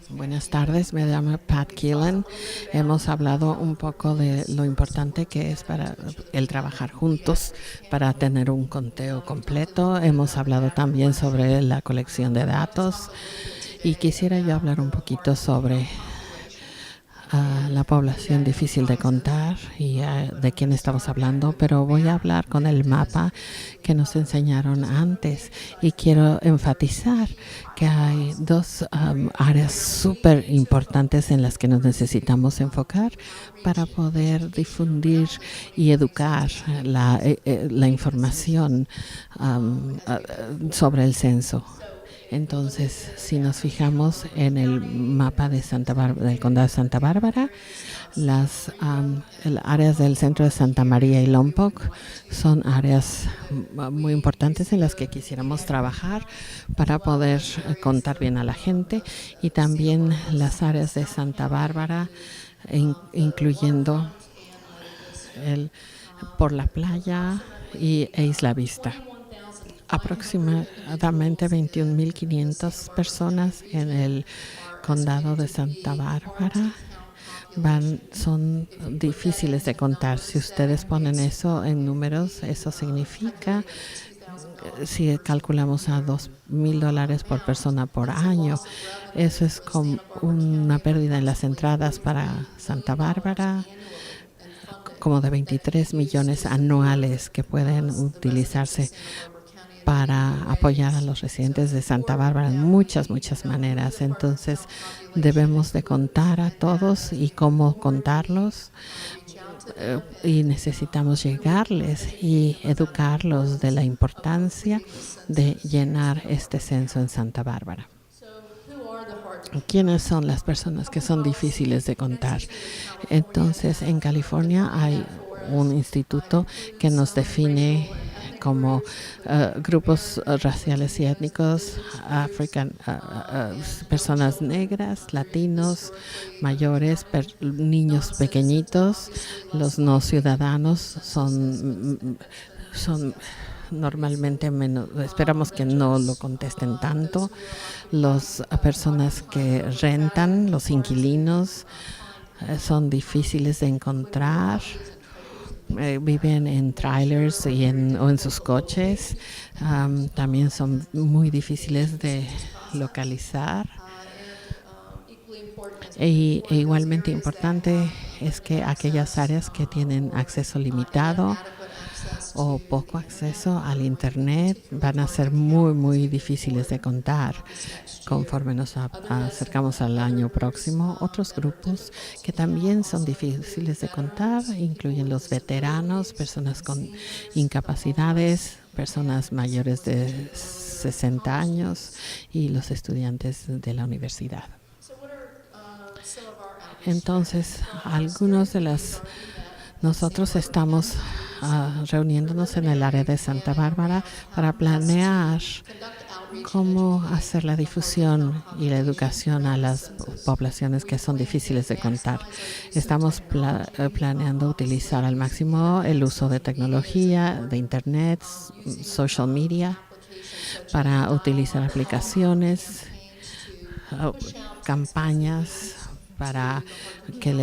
Buenas tardes, me llamo Pat Keelan. Hemos hablado un poco de lo importante que es para el trabajar juntos para tener un conteo completo. Hemos hablado también sobre la colección de datos y quisiera yo hablar un poquito sobre la población difícil de contar y de quién estamos hablando, pero voy a hablar con el mapa que nos enseñaron antes y quiero enfatizar que hay dos áreas súper importantes en las que nos necesitamos enfocar para poder difundir y educar la información sobre el censo. Entonces, si nos fijamos en el mapa de del condado de Santa Bárbara, las áreas del centro de Santa María y Lompoc son áreas muy importantes en las que quisiéramos trabajar para poder contar bien a la gente, y también las áreas de Santa Bárbara, incluyendo por la playa e Isla Vista. Aproximadamente 21,500 personas en el condado de Santa Bárbara son difíciles de contar. Si ustedes ponen eso en números, eso significa, si calculamos a $2,000 por persona por año, eso es como una pérdida en las entradas para Santa Bárbara, como de 23 millones anuales que pueden utilizarse para apoyar a los residentes de Santa Bárbara en muchas maneras. Entonces debemos de contar a todos y cómo contarlos, y necesitamos llegarles y educarlos de la importancia de llenar este censo en Santa Bárbara. ¿Quiénes son las personas que son difíciles de contar? Entonces, en California hay un instituto que nos define como grupos raciales y étnicos, personas negras, latinos, mayores, niños pequeñitos. Los no ciudadanos son normalmente menos, esperamos que no lo contesten tanto. Las personas que rentan, los inquilinos, son difíciles de encontrar. Viven en trailers o en sus coches. También son muy difíciles de localizar. E igualmente importante es que aquellas áreas que tienen acceso limitado o poco acceso al Internet van a ser muy difíciles de contar conforme nos acercamos al año próximo. Otros grupos que también son difíciles de contar incluyen los veteranos, personas con incapacidades, personas mayores de 60 años y los estudiantes de la universidad. Entonces, nosotros estamos reuniéndonos en el área de Santa Bárbara para planear cómo hacer la difusión y la educación a las poblaciones que son difíciles de contar. Estamos planeando utilizar al máximo el uso de tecnología, de Internet, social media, para utilizar aplicaciones, campañas para que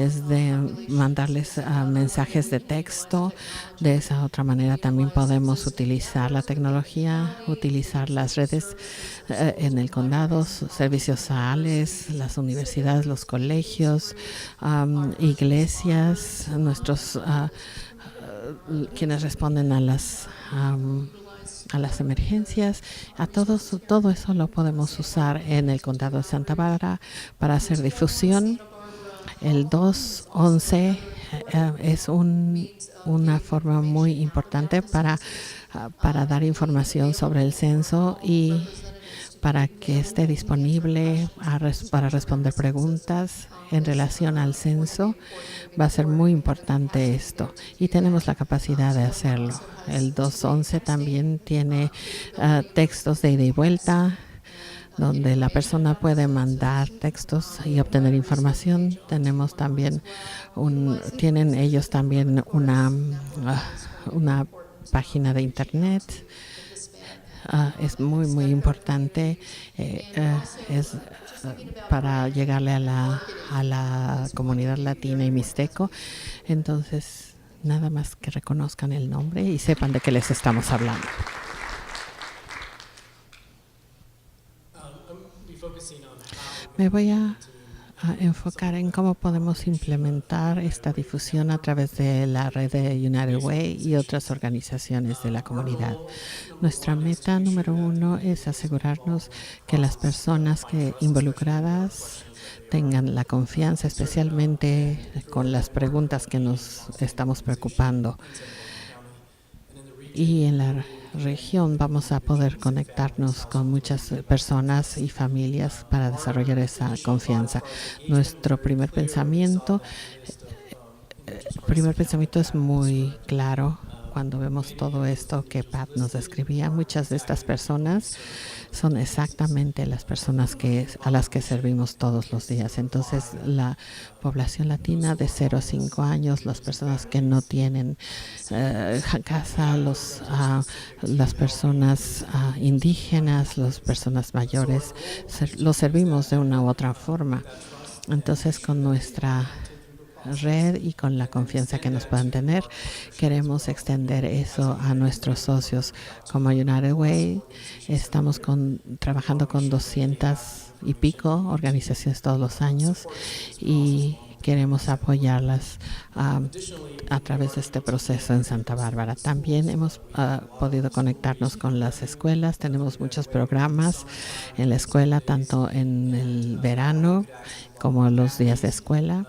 mandarles mensajes de texto. De esa otra manera también podemos utilizar la tecnología, utilizar las redes en el condado, servicios sociales, las universidades, los colegios, iglesias, quienes responden a las emergencias. Todo eso lo podemos usar en el condado de Santa Bárbara para hacer difusión. El 211 es una forma muy importante para dar información sobre el censo y para que esté disponible para responder preguntas en relación al censo. Va a ser muy importante esto y tenemos la capacidad de hacerlo. El 211 también tiene textos de ida y vuelta, donde la persona puede mandar textos y obtener información. Tenemos también tienen ellos también una página de Internet. Es muy importante para llegarle a la comunidad latina y mixteco. Entonces, nada más que reconozcan el nombre y sepan de qué les estamos hablando. Me voy a enfocar en cómo podemos implementar esta difusión a través de la red de United Way y otras organizaciones de la comunidad. Nuestra meta número 1 es asegurarnos que las personas involucradas tengan la confianza, especialmente con las preguntas que nos estamos preocupando. Y en la región vamos a poder conectarnos con muchas personas y familias para desarrollar esa confianza. Nuestro primer pensamiento es muy claro. Cuando vemos todo esto que Pat nos describía, muchas de estas personas son exactamente las personas a las que servimos todos los días. Entonces, la población latina de 0 a 5 años, las personas que no tienen casa, las personas indígenas, las personas mayores, los servimos de una u otra forma. Entonces, con nuestra red y con la confianza que nos puedan tener, queremos extender eso a nuestros socios. Como United Way, estamos trabajando con 200 y pico organizaciones todos los años y queremos apoyarlas a través de este proceso en Santa Bárbara. También hemos podido conectarnos con las escuelas. Tenemos muchos programas en la escuela, tanto en el verano como los días de escuela.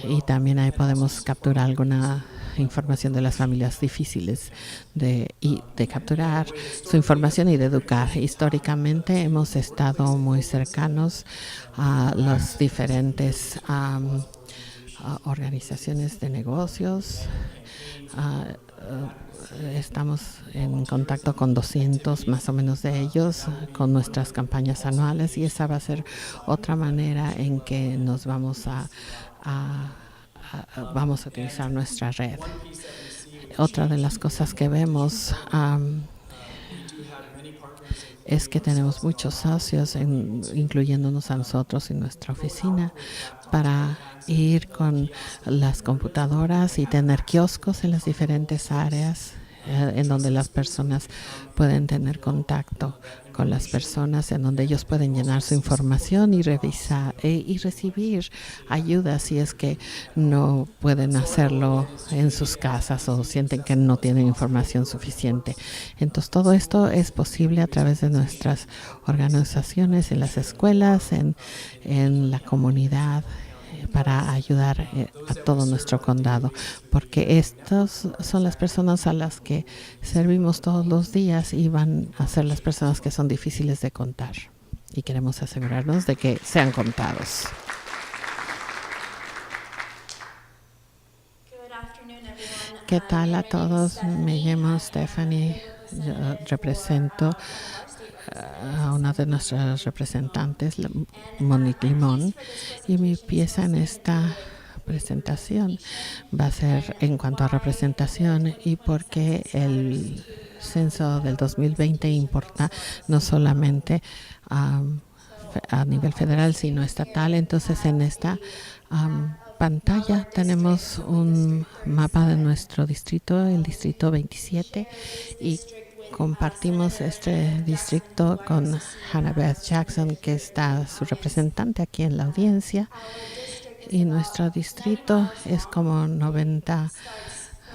Y también ahí podemos capturar alguna información de las familias difíciles de capturar su información y de educar. Históricamente hemos estado muy cercanos a las diferentes organizaciones de negocios. Estamos en contacto con 200 más o menos de ellos con nuestras campañas anuales, y esa va a ser otra manera en que nos vamos a utilizar nuestra red. Otra de las cosas que vemos es que tenemos muchos socios, incluyéndonos a nosotros en nuestra oficina, para ir con las computadoras y tener kioscos en las diferentes áreas en donde las personas pueden tener contacto con las personas, en donde ellos pueden llenar su información y revisar y recibir ayuda si es que no pueden hacerlo en sus casas o sienten que no tienen información suficiente. Entonces todo esto es posible a través de nuestras organizaciones, en las escuelas, en la comunidad, para ayudar a todo nuestro condado, porque estas son las personas a las que servimos todos los días y van a ser las personas que son difíciles de contar, y queremos asegurarnos de que sean contados. ¿Qué tal a todos? Me llamo Stephanie, yo represento a una de nuestras representantes, Monique Limón, y mi pieza en esta presentación va a ser en cuanto a representación y porque el censo del 2020 importa no solamente a nivel federal sino estatal. Entonces en esta pantalla tenemos un mapa de nuestro distrito, el distrito 27, y compartimos este distrito con Hannah Beth Jackson, que está su representante aquí en la audiencia. Y nuestro distrito es como 90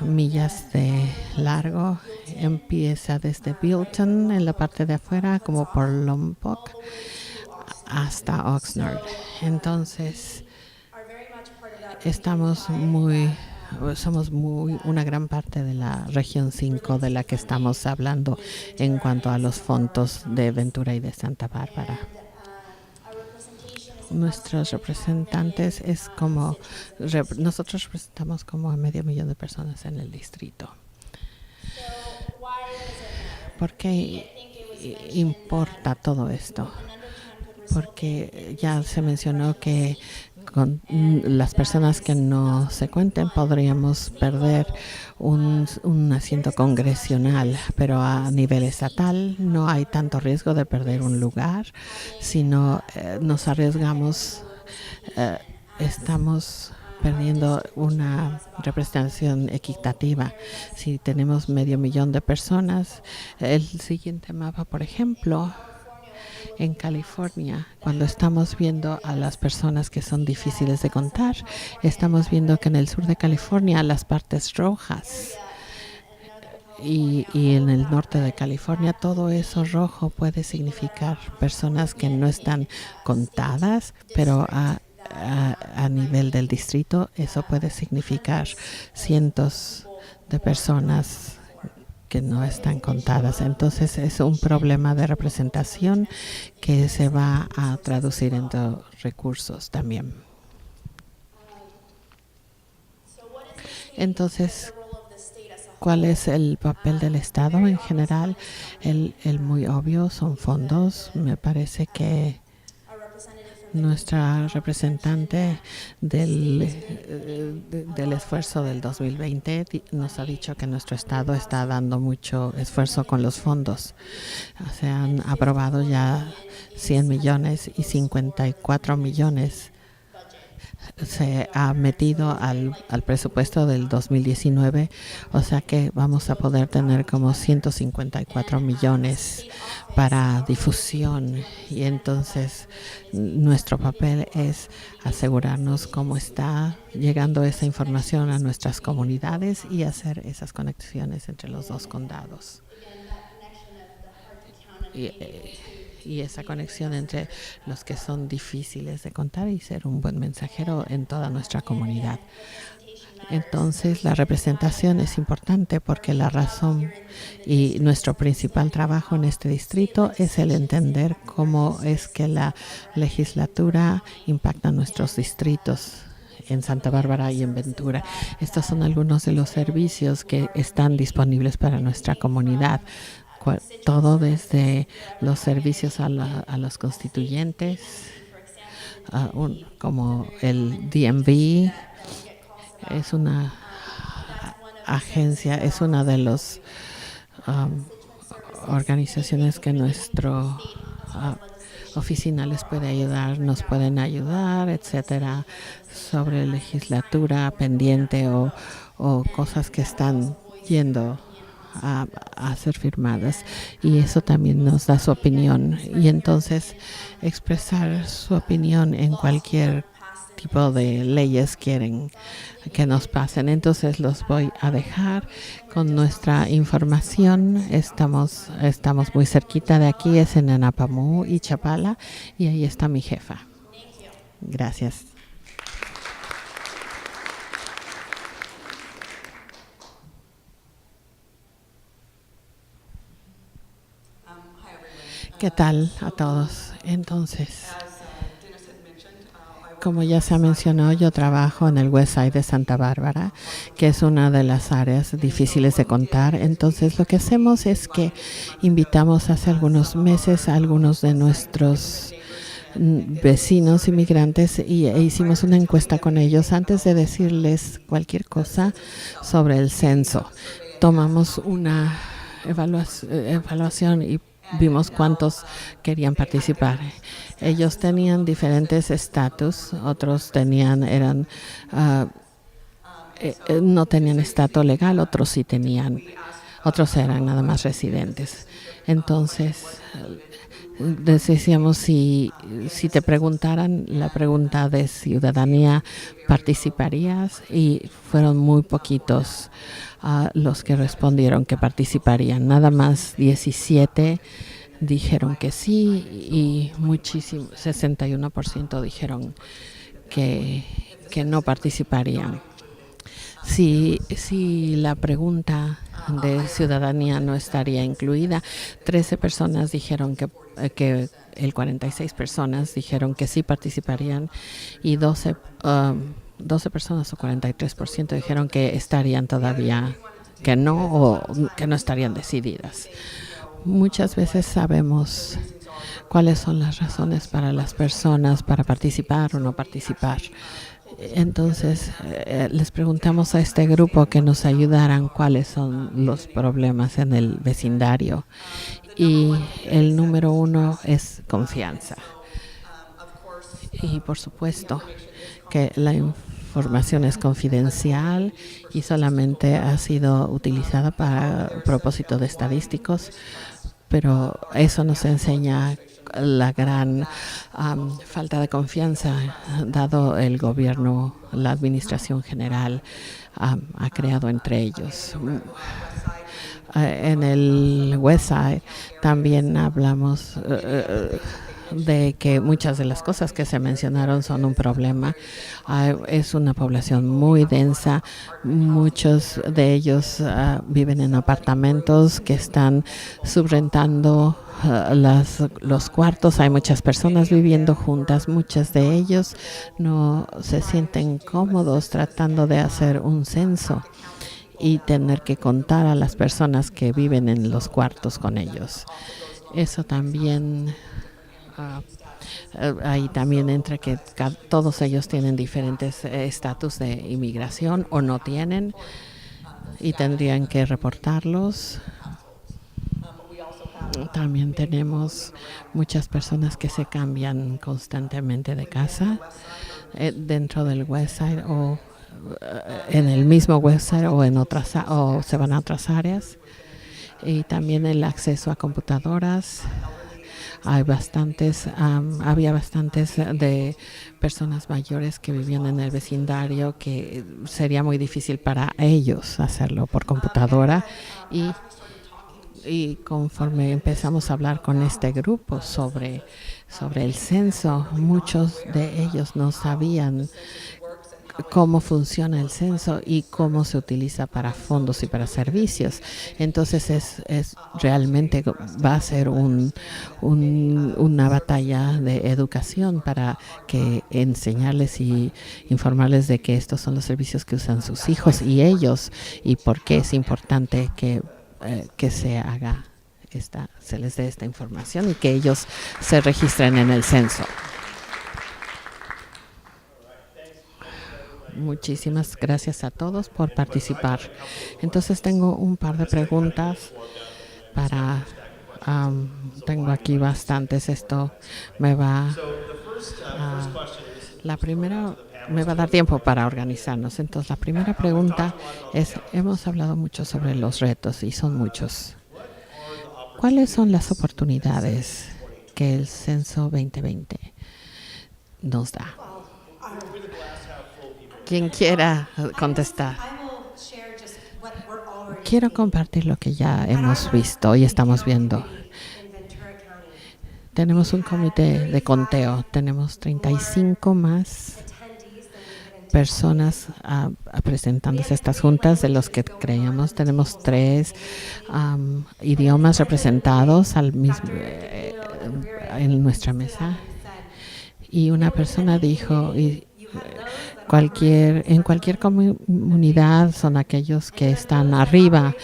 millas de largo. Empieza desde Bilton en la parte de afuera, como por Lompoc, hasta Oxnard. Entonces, somos una gran parte de la región 5 de la que estamos hablando en cuanto a los fondos de Ventura y de Santa Bárbara. Nuestros representantes nosotros representamos como a 500,000 de personas en el distrito. ¿Por qué importa todo esto? Porque ya se mencionó que con las personas que no se cuenten podríamos perder un asiento congresional, pero a nivel estatal no hay tanto riesgo de perder un lugar, sino nos arriesgamos, estamos perdiendo una representación equitativa. Si tenemos 500,000 de personas, el siguiente mapa, por ejemplo, en California, cuando estamos viendo a las personas que son difíciles de contar, estamos viendo que en el sur de California las partes rojas y en el norte de California todo eso rojo puede significar personas que no están contadas, pero a nivel del distrito eso puede significar cientos de personas que no están contadas. Entonces es un problema de representación que se va a traducir en recursos también. Entonces, ¿cuál es el papel del Estado en general? El muy obvio son fondos. Me parece que nuestra representante del esfuerzo del 2020 nos ha dicho que nuestro estado está dando mucho esfuerzo con los fondos. Se han aprobado ya 100 millones y 54 millones se ha metido al presupuesto del 2019, o sea que vamos a poder tener como 154 millones para difusión, y entonces nuestro papel es asegurarnos cómo está llegando esa información a nuestras comunidades y hacer esas conexiones entre los dos condados. Y esa conexión entre los que son difíciles de contar y ser un buen mensajero en toda nuestra comunidad. Entonces, la representación es importante porque la razón y nuestro principal trabajo en este distrito es el entender cómo es que la legislatura impacta nuestros distritos en Santa Bárbara y en Ventura. Estos son algunos de los servicios que están disponibles para nuestra comunidad. Todo desde los servicios a los constituyentes, como el DMV, es una agencia, es una de las organizaciones que nuestro oficina les puede ayudar, nos pueden ayudar, etcétera, sobre legislatura pendiente o cosas que están yendo a ser firmadas, y eso también nos da su opinión, y entonces expresar su opinión en cualquier tipo de leyes quieren que nos pasen. Entonces los voy a dejar con nuestra información. Estamos muy cerquita de aquí, es en Anapamú y Chapala, y ahí está mi jefa. Gracias. ¿Qué tal a todos? Entonces, como ya se mencionó, yo trabajo en el West Side de Santa Bárbara, que es una de las áreas difíciles de contar. Entonces, lo que hacemos es que invitamos hace algunos meses a algunos de nuestros vecinos inmigrantes e hicimos una encuesta con ellos antes de decirles cualquier cosa sobre el censo. Tomamos una evaluación y vimos cuántos querían participar. Ellos tenían diferentes estatus, otros no tenían estatus legal, otros sí tenían, otros eran nada más residentes. Entonces, decíamos, si te preguntaran la pregunta de ciudadanía, ¿participarías? Y fueron muy poquitos los que respondieron que participarían. Nada más 17 dijeron que sí, y 61% dijeron que no participarían. Si la pregunta de ciudadanía no estaría incluida, 13 personas dijeron que el 46 personas dijeron que sí participarían, y 12 personas o 43% dijeron que estarían todavía, que no, o que no estarían decididas. Muchas veces sabemos cuáles son las razones para las personas para participar o no participar. Entonces, les preguntamos a este grupo que nos ayudaran cuáles son los problemas en el vecindario. Y el número 1 es confianza. Y por supuesto que la información es confidencial y solamente ha sido utilizada para propósitos estadísticos, pero eso nos enseña la gran falta de confianza dado el gobierno, la administración general ha creado entre ellos. En el West Side también hablamos de que muchas de las cosas que se mencionaron son un problema. Es una población muy densa. Muchos de ellos viven en apartamentos que están subrentando los cuartos. Hay muchas personas viviendo juntas. Muchos de ellos no se sienten cómodos tratando de hacer un censo y tener que contar a las personas que viven en los cuartos con ellos. Eso también... ahí también entra que todos ellos tienen diferentes estatus de inmigración o no tienen, y tendrían que reportarlos. También tenemos muchas personas que se cambian constantemente de casa dentro del West Side o en el mismo West Side o en otras, o se van a otras áreas. Y también el acceso a computadoras. Había bastantes de personas mayores que vivían en el vecindario que sería muy difícil para ellos hacerlo por computadora, y conforme empezamos a hablar con este grupo sobre el censo, muchos de ellos no sabían cómo funciona el censo y cómo se utiliza para fondos y para servicios. Entonces es realmente va a ser una batalla de educación para que enseñarles y informarles de que estos son los servicios que usan sus hijos y ellos, y por qué es importante que se les dé esta información y que ellos se registren en el censo. Muchísimas gracias a todos por participar. Entonces tengo un par de preguntas para... tengo aquí bastantes. Esto me va... la primera me va a dar tiempo para organizarnos. Entonces, la primera pregunta es, hemos hablado mucho sobre los retos y son muchos. ¿Cuáles son las oportunidades que el Censo 2020 nos da? Quien quiera contestar. Quiero compartir lo que ya hemos visto y estamos viendo. Tenemos un comité de conteo. Tenemos 35 más personas presentándose a estas juntas de los que creíamos. Tenemos 3 idiomas representados en nuestra mesa. Y una persona dijo, en cualquier comunidad son aquellos que están arriba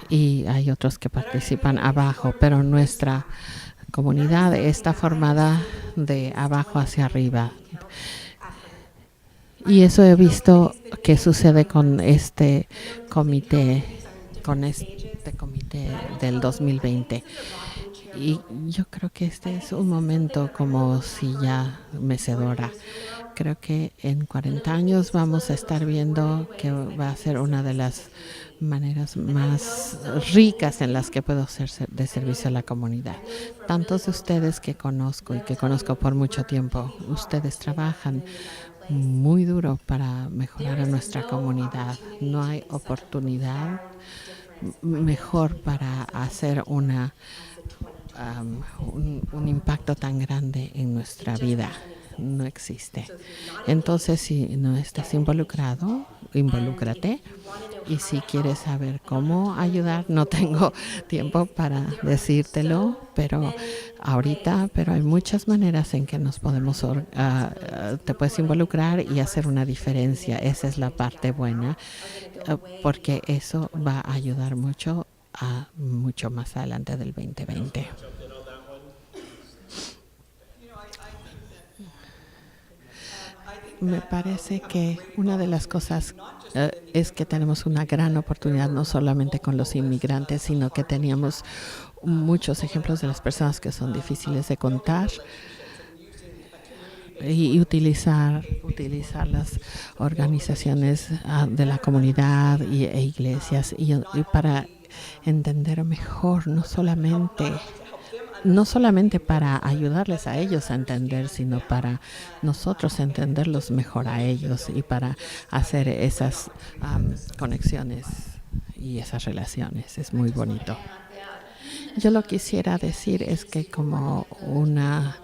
y hay otros que participan abajo, pero nuestra comunidad está formada de abajo hacia arriba. Y eso he visto que sucede con este comité del 2020. Y yo creo que este es un momento como silla mecedora. Creo que en 40 años vamos a estar viendo que va a ser una de las maneras más ricas en las que puedo ser de servicio a la comunidad. Tantos de ustedes que conozco y que conozco por mucho tiempo, ustedes trabajan muy duro para mejorar a nuestra comunidad. No hay oportunidad mejor para hacer un impacto tan grande en nuestra vida. No existe. Entonces, si no estás involucrado, involúcrate. Y si quieres saber cómo ayudar, no tengo tiempo para decírtelo, pero hay muchas maneras en que nos podemos, te puedes involucrar y hacer una diferencia. Esa es la parte buena, porque eso va a ayudar mucho más adelante del 2020. Me parece que una de las cosas es que tenemos una gran oportunidad, no solamente con los inmigrantes, sino que teníamos muchos ejemplos de las personas que son difíciles de contar y utilizar las organizaciones de la comunidad e iglesias y para entender mejor, no solamente para ayudarles a ellos a entender, sino para nosotros entenderlos mejor a ellos y para hacer esas conexiones y esas relaciones. Es muy bonito. Yo lo quisiera decir es que como una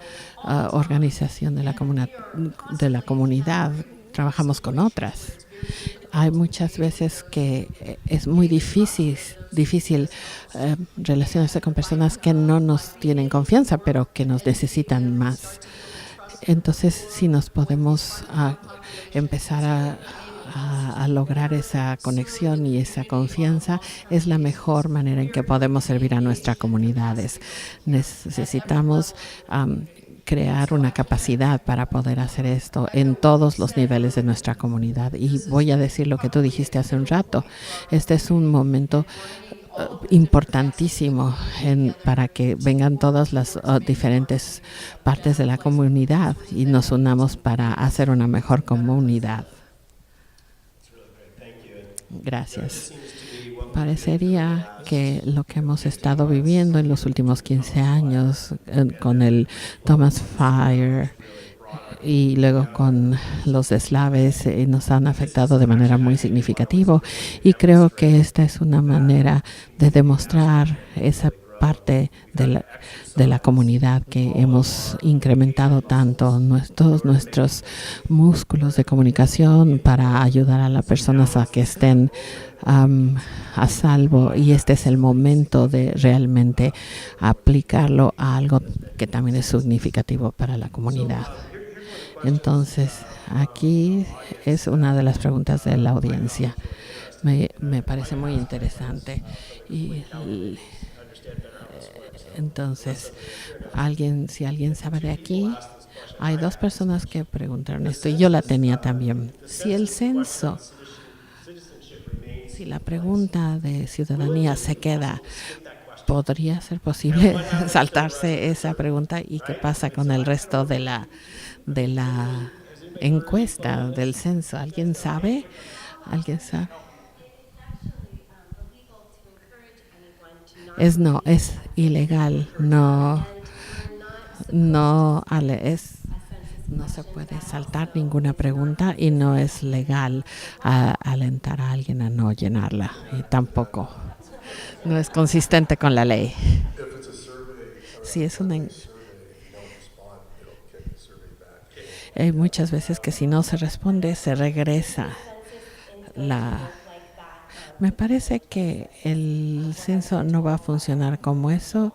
organización de la comunidad, trabajamos con otras. Hay muchas veces que es muy difícil relacionarse con personas que no nos tienen confianza, pero que nos necesitan más. Entonces, si nos podemos empezar a lograr esa conexión y esa confianza, es la mejor manera en que podemos servir a nuestras comunidades. Necesitamos crear una capacidad para poder hacer esto en todos los niveles de nuestra comunidad. Y voy a decir lo que tú dijiste hace un rato. Este es un momento importantísimo para que vengan todas las diferentes partes de la comunidad y nos unamos para hacer una mejor comunidad. Gracias. Parecería que lo que hemos estado viviendo en los últimos 15 años con el Thomas Fire y luego con los deslaves nos han afectado de manera muy significativa y creo que esta es una manera de demostrar esa parte de la comunidad que hemos incrementado tanto todos nuestros músculos de comunicación para ayudar a las personas a que estén a salvo, y este es el momento de realmente aplicarlo a algo que también es significativo para la comunidad. Entonces, aquí es una de las preguntas de la audiencia. Me parece muy interesante. Y entonces, si alguien sabe de aquí, hay 2 personas que preguntaron esto y yo la tenía también. Si el censo, si la pregunta de ciudadanía se queda, ¿podría ser posible saltarse esa pregunta? ¿Y qué pasa con el resto de encuesta del censo? ¿Alguien sabe? ¿Alguien sabe? No, es ilegal. No se puede saltar ninguna pregunta y no es legal alentar a alguien a no llenarla, y tampoco no es consistente con la ley. Si es una hay muchas veces que si no se responde se regresa me parece que el censo no va a funcionar como eso.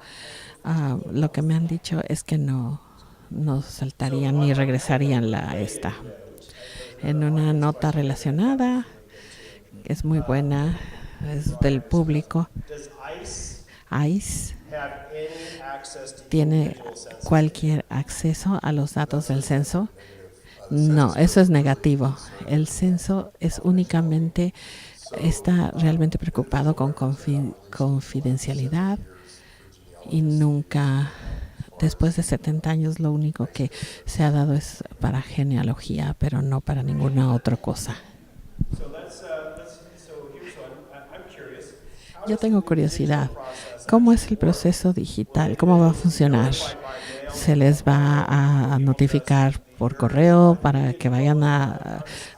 Lo que me han dicho es que no saltarían ni regresarían esta. En una nota relacionada, es muy buena, es del público. ICE tiene cualquier acceso a los datos del censo. No, eso es negativo. El censo es únicamente, está realmente preocupado con confidencialidad y nunca, después de 70 años, lo único que se ha dado es para genealogía, pero no para ninguna otra cosa. Yo tengo curiosidad. ¿Cómo es el proceso digital? ¿Cómo va a funcionar? ¿Se les va a notificar por correo para que vayan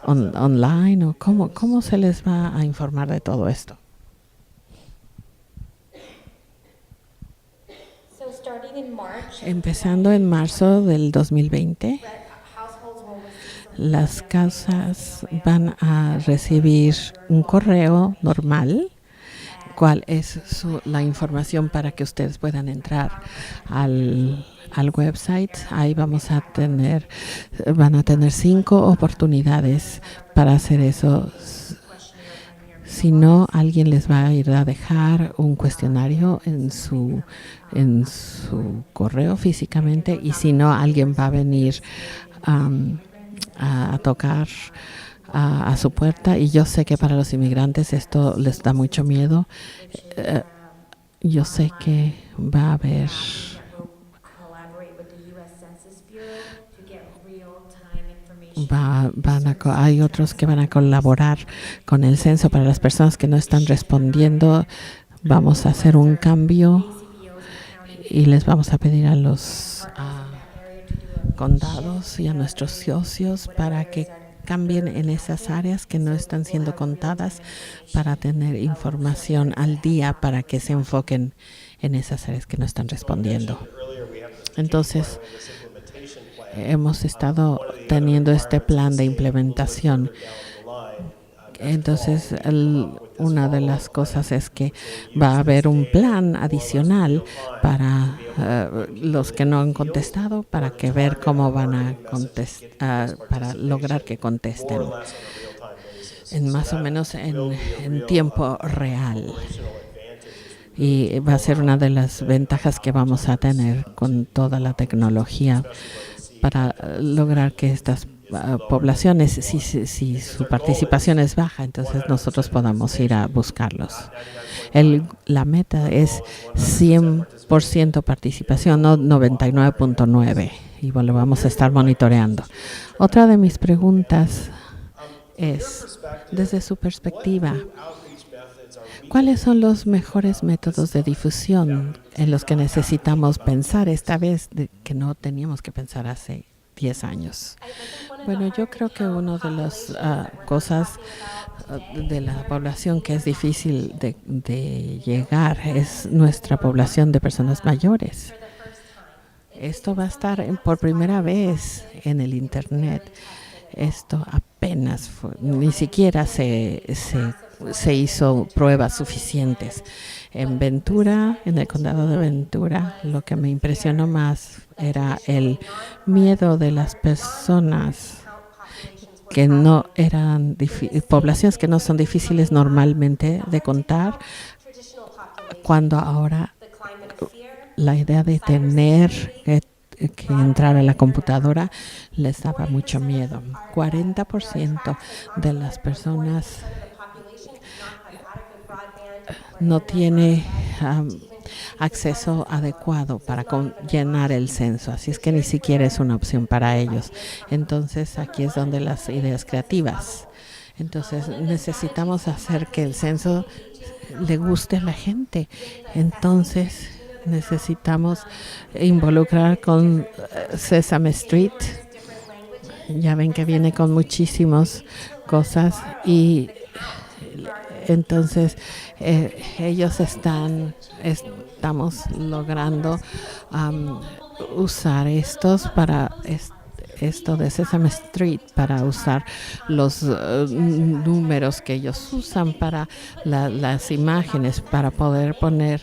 online? ¿O cómo se les va a informar de todo esto? Empezando en marzo del 2020, las casas van a recibir un correo normal. ¿Cuál es la información para que ustedes puedan entrar al website? Ahí van a tener 5 oportunidades para hacer eso. Si no, alguien les va a ir a dejar un cuestionario en su correo físicamente, y si no, alguien va a venir a tocar a su puerta. Y yo sé que para los inmigrantes esto les da mucho miedo. Yo sé que va a haber hay otros que van a colaborar con el censo. Para las personas que no están respondiendo, vamos a hacer un cambio y les vamos a pedir a los condados y a nuestros socios para que cambien en esas áreas que no están siendo contadas, para tener información al día, para que se enfoquen en esas áreas que no están respondiendo. Entonces, hemos estado teniendo este plan de implementación. Entonces, una de las cosas es que va a haber un plan adicional para los que no han contestado, para que ver cómo van a contestar, para lograr que contesten más o menos en tiempo real. Y va a ser una de las ventajas que vamos a tener con toda la tecnología para lograr que estas poblaciones, si su participación es baja, entonces nosotros podamos ir a buscarlos. La meta es 100% participación, no 99.9%, y lo vamos a estar monitoreando. Otra de mis preguntas es, desde su perspectiva, ¿cuáles son los mejores métodos de difusión en los que necesitamos pensar esta vez que no teníamos que pensar hace 10 años? Bueno, yo creo que una de las cosas de la población que es difícil de llegar es nuestra población de personas mayores. Esto va a estar por primera vez en el Internet. Esto apenas ni siquiera se hizo pruebas suficientes. En Ventura, en el condado de Ventura, lo que me impresionó más era el miedo de las personas que no eran poblaciones que no son difíciles normalmente de contar, cuando ahora la idea de tener que entrar a la computadora les daba mucho miedo. 40% de las personas no tiene acceso adecuado para llenar el censo, así es que ni siquiera es una opción para ellos. Entonces aquí es donde las ideas creativas. Entonces necesitamos hacer que el censo le guste a la gente. Entonces necesitamos involucrar con Sesame Street. Ya ven que viene con muchísimas cosas y entonces ellos estamos logrando usar estos para esto de Sesame Street, para usar los números que ellos usan para las imágenes, para poder poner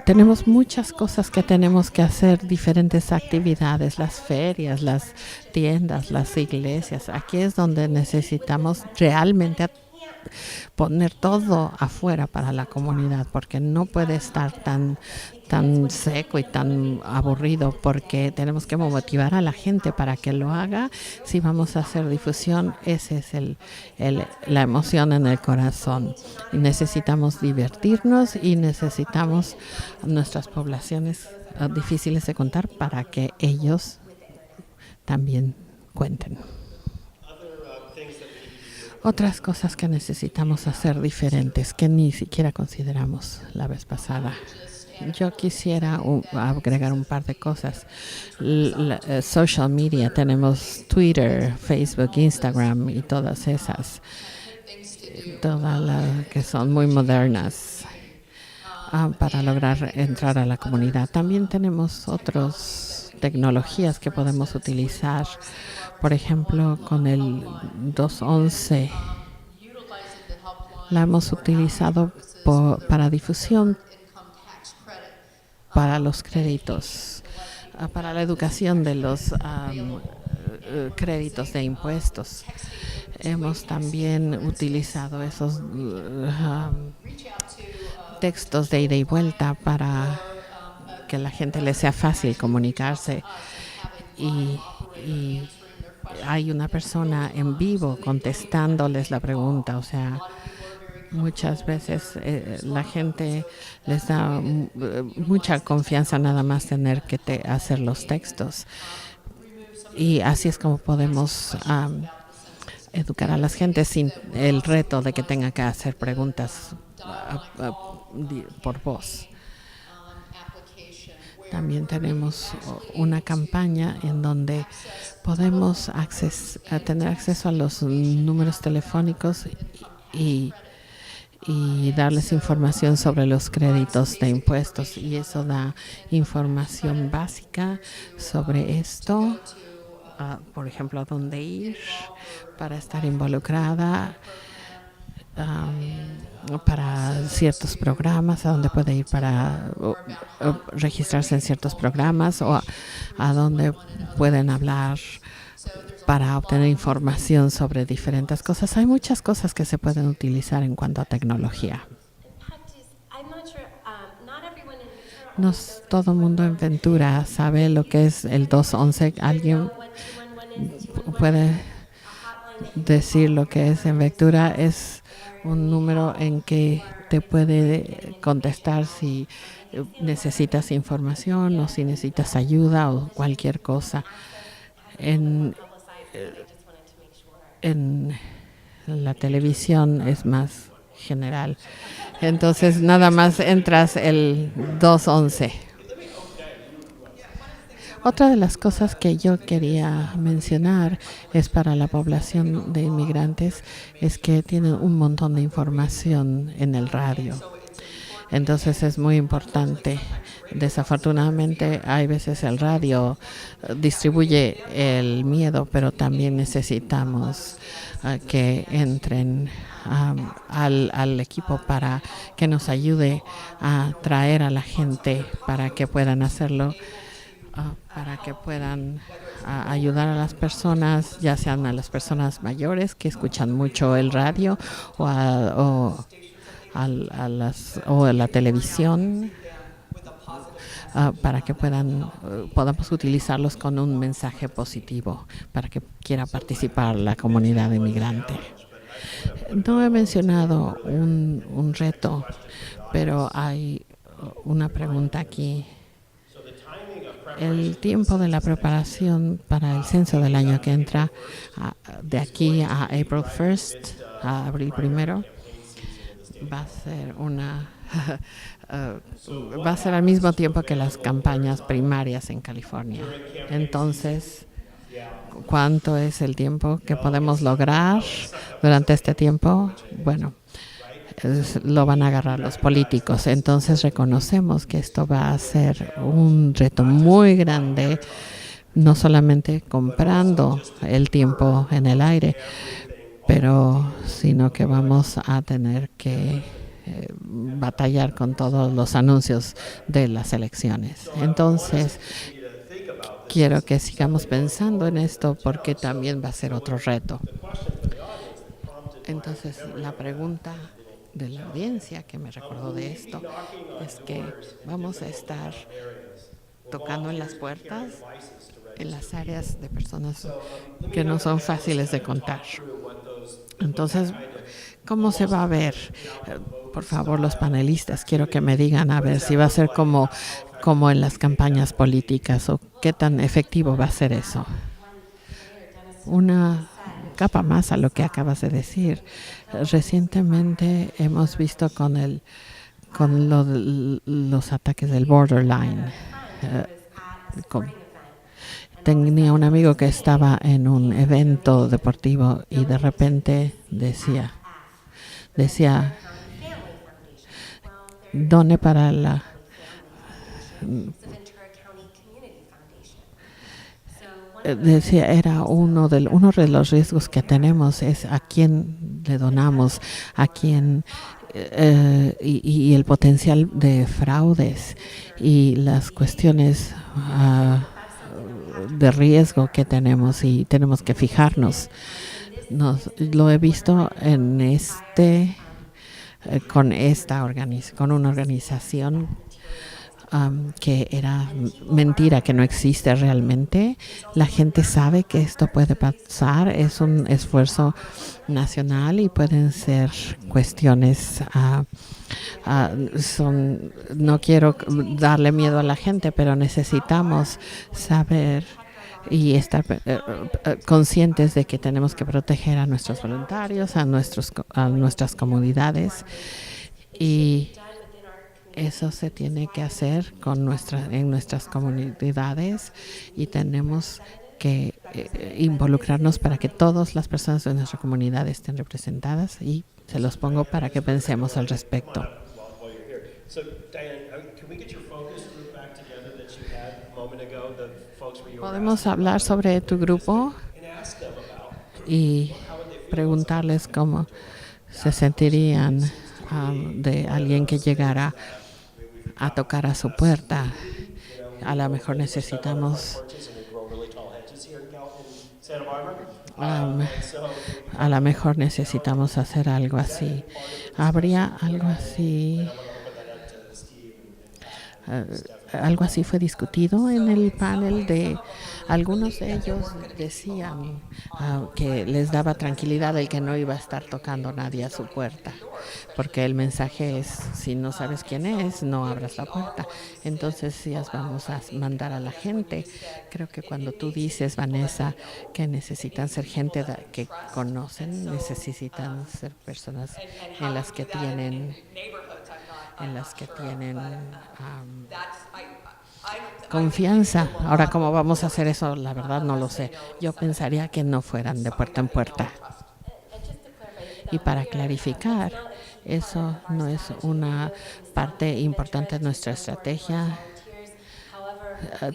tenemos muchas cosas que tenemos que hacer, diferentes actividades, las ferias, las tiendas, las iglesias. Aquí es donde necesitamos realmente poner todo afuera para la comunidad, porque no puede estar tan seco y tan aburrido, porque tenemos que motivar a la gente para que lo haga. Si vamos a hacer difusión, ese es la emoción en el corazón. Y necesitamos divertirnos y necesitamos nuestras poblaciones difíciles de contar para que ellos también cuenten. Otras cosas que necesitamos hacer diferentes que ni siquiera consideramos la vez pasada. Yo quisiera agregar un par de cosas. Social media, tenemos Twitter, Facebook, Instagram y todas esas. Todas las que son muy modernas para lograr entrar a la comunidad. También tenemos otras tecnologías que podemos utilizar. Por ejemplo, con el 211 la hemos utilizado para difusión, para los créditos, para la educación de los créditos de impuestos. Hemos también utilizado esos textos de ida y vuelta para que la gente le sea fácil comunicarse y hay una persona en vivo contestándoles la pregunta. O sea, muchas veces la gente les da mucha confianza nada más tener que hacer los textos. Y así es como podemos educar a las gentes sin el reto de que tenga que hacer preguntas por voz. También tenemos una campaña en donde podemos tener acceso a los números telefónicos y darles información sobre los créditos de impuestos. Y eso da información básica sobre esto. Por ejemplo, a dónde ir para estar involucrada. Para ciertos programas, a dónde puede ir para registrarse en ciertos programas o a dónde pueden hablar para obtener información sobre diferentes cosas. Hay muchas cosas que se pueden utilizar en cuanto a tecnología. No todo el mundo en Ventura sabe lo que es el 211. ¿Alguien puede decir lo que es en Ventura? Es un número en que te puede contestar si necesitas información o si necesitas ayuda o cualquier cosa. En la televisión es más general. Entonces nada más entras el 211. Otra de las cosas que yo quería mencionar es para la población de inmigrantes es que tienen un montón de información en el radio. Entonces es muy importante. Desafortunadamente hay veces el radio distribuye el miedo, pero también necesitamos que entren al equipo para que nos ayude a traer a la gente para que puedan hacerlo. Para que puedan ayudar a las personas, ya sean a las personas mayores que escuchan mucho el radio o a la televisión, para que podamos utilizarlos con un mensaje positivo para que quiera participar la comunidad inmigrante. No he mencionado un reto, pero hay una pregunta aquí. El tiempo de la preparación para el censo del año que entra, de aquí a April 1st, a abril 1, va a ser va a ser al mismo tiempo que las campañas primarias en California. Entonces, ¿cuánto es el tiempo que podemos lograr durante este tiempo? Bueno, lo van a agarrar los políticos. Entonces reconocemos que esto va a ser un reto muy grande, no solamente comprando el tiempo en el aire, pero sino que vamos a tener que batallar con todos los anuncios de las elecciones. Entonces, quiero que sigamos pensando en esto porque también va a ser otro reto. Entonces, la pregunta de la audiencia que me recordó de esto es que vamos a estar tocando en las puertas en las áreas de personas que no son fáciles de contar. Entonces, ¿cómo se va a ver? Por favor, los panelistas, quiero que me digan a ver si va a ser como en las campañas políticas o qué tan efectivo va a ser eso. Una capa más a lo que acabas de decir. Recientemente hemos visto con los ataques del borderline. Tenía un amigo que estaba en un evento deportivo y de repente decía, done para la decía, era uno de los riesgos que tenemos es a quién le donamos, a quién y el potencial de fraudes y las cuestiones de riesgo que tenemos y tenemos que fijarnos. Lo he visto en con una organización que era mentira, que no existe realmente. La gente sabe que esto puede pasar, es un esfuerzo nacional y pueden ser cuestiones, no quiero darle miedo a la gente, pero necesitamos saber y estar conscientes de que tenemos que proteger a nuestros voluntarios, a nuestras comunidades, y eso se tiene que hacer en nuestras comunidades y tenemos que involucrarnos para que todas las personas de nuestra comunidad estén representadas, y se los pongo para que pensemos al respecto. Podemos hablar sobre tu grupo y preguntarles cómo se sentirían de alguien que llegara a tocar a su puerta. A lo mejor necesitamos hacer algo así. ¿Habría algo así? Algo así fue discutido en el panel. Algunos de ellos decían que les daba tranquilidad el que no iba a estar tocando nadie a su puerta, porque el mensaje es: si no sabes quién es, no abras la puerta. Entonces, si vamos a mandar a la gente, creo que cuando tú dices, Vanessa, que necesitan ser gente que conocen, necesitan ser personas en las que tienen confianza. Ahora, ¿cómo vamos a hacer eso? La verdad no lo sé. Yo pensaría que no fueran de puerta en puerta. Y para clarificar, eso no es una parte importante de nuestra estrategia.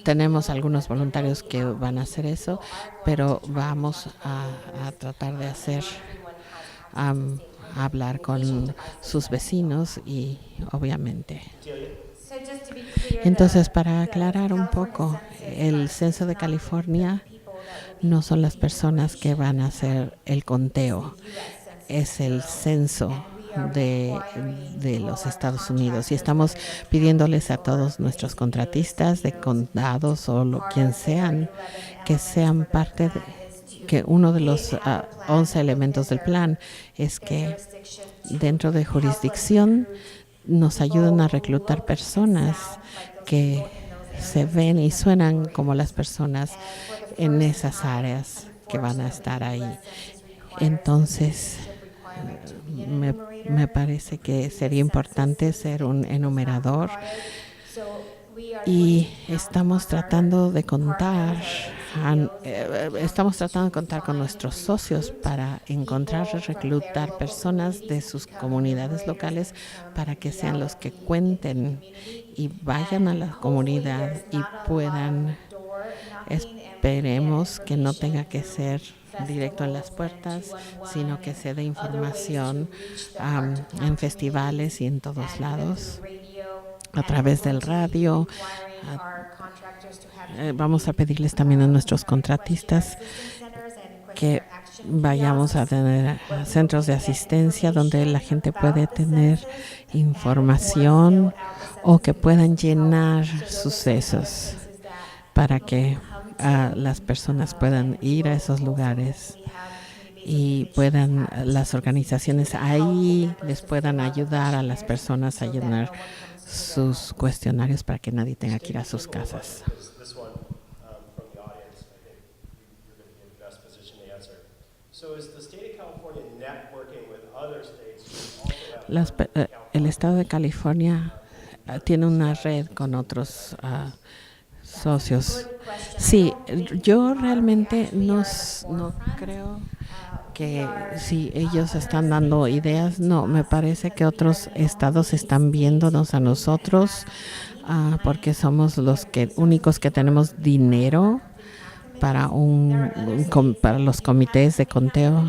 Tenemos algunos voluntarios que van a hacer eso, pero vamos a tratar de hablar con sus vecinos y obviamente. Entonces, para aclarar un poco, el censo de California no son las personas que van a hacer el conteo, es el censo de los Estados Unidos, y estamos pidiéndoles a todos nuestros contratistas de condados o quien sean, que sean parte que uno de los 11 elementos del plan es que dentro de jurisdicción nos ayudan a reclutar personas que se ven y suenan como las personas en esas áreas que van a estar ahí. Entonces, me parece que sería importante ser un enumerador y estamos tratando de contar con nuestros socios para encontrar y reclutar personas de sus comunidades locales para que sean los que cuenten y vayan a la comunidad y puedan. Esperemos que no tenga que ser directo en las puertas, sino que se dé información en festivales y en todos lados, a través del radio. Vamos a pedirles también a nuestros contratistas que vayamos a tener centros de asistencia donde la gente puede tener información o que puedan llenar sucesos para que las personas puedan ir a esos lugares y puedan las organizaciones ahí les puedan ayudar a las personas a llenar sus cuestionarios para que nadie tenga que ir a sus casas. El estado de California tiene una red con otros socios. Sí, yo realmente no creo que si ellos están dando ideas, no, me parece que otros estados están viéndonos a nosotros porque somos los únicos que tenemos dinero para para los comités de conteo.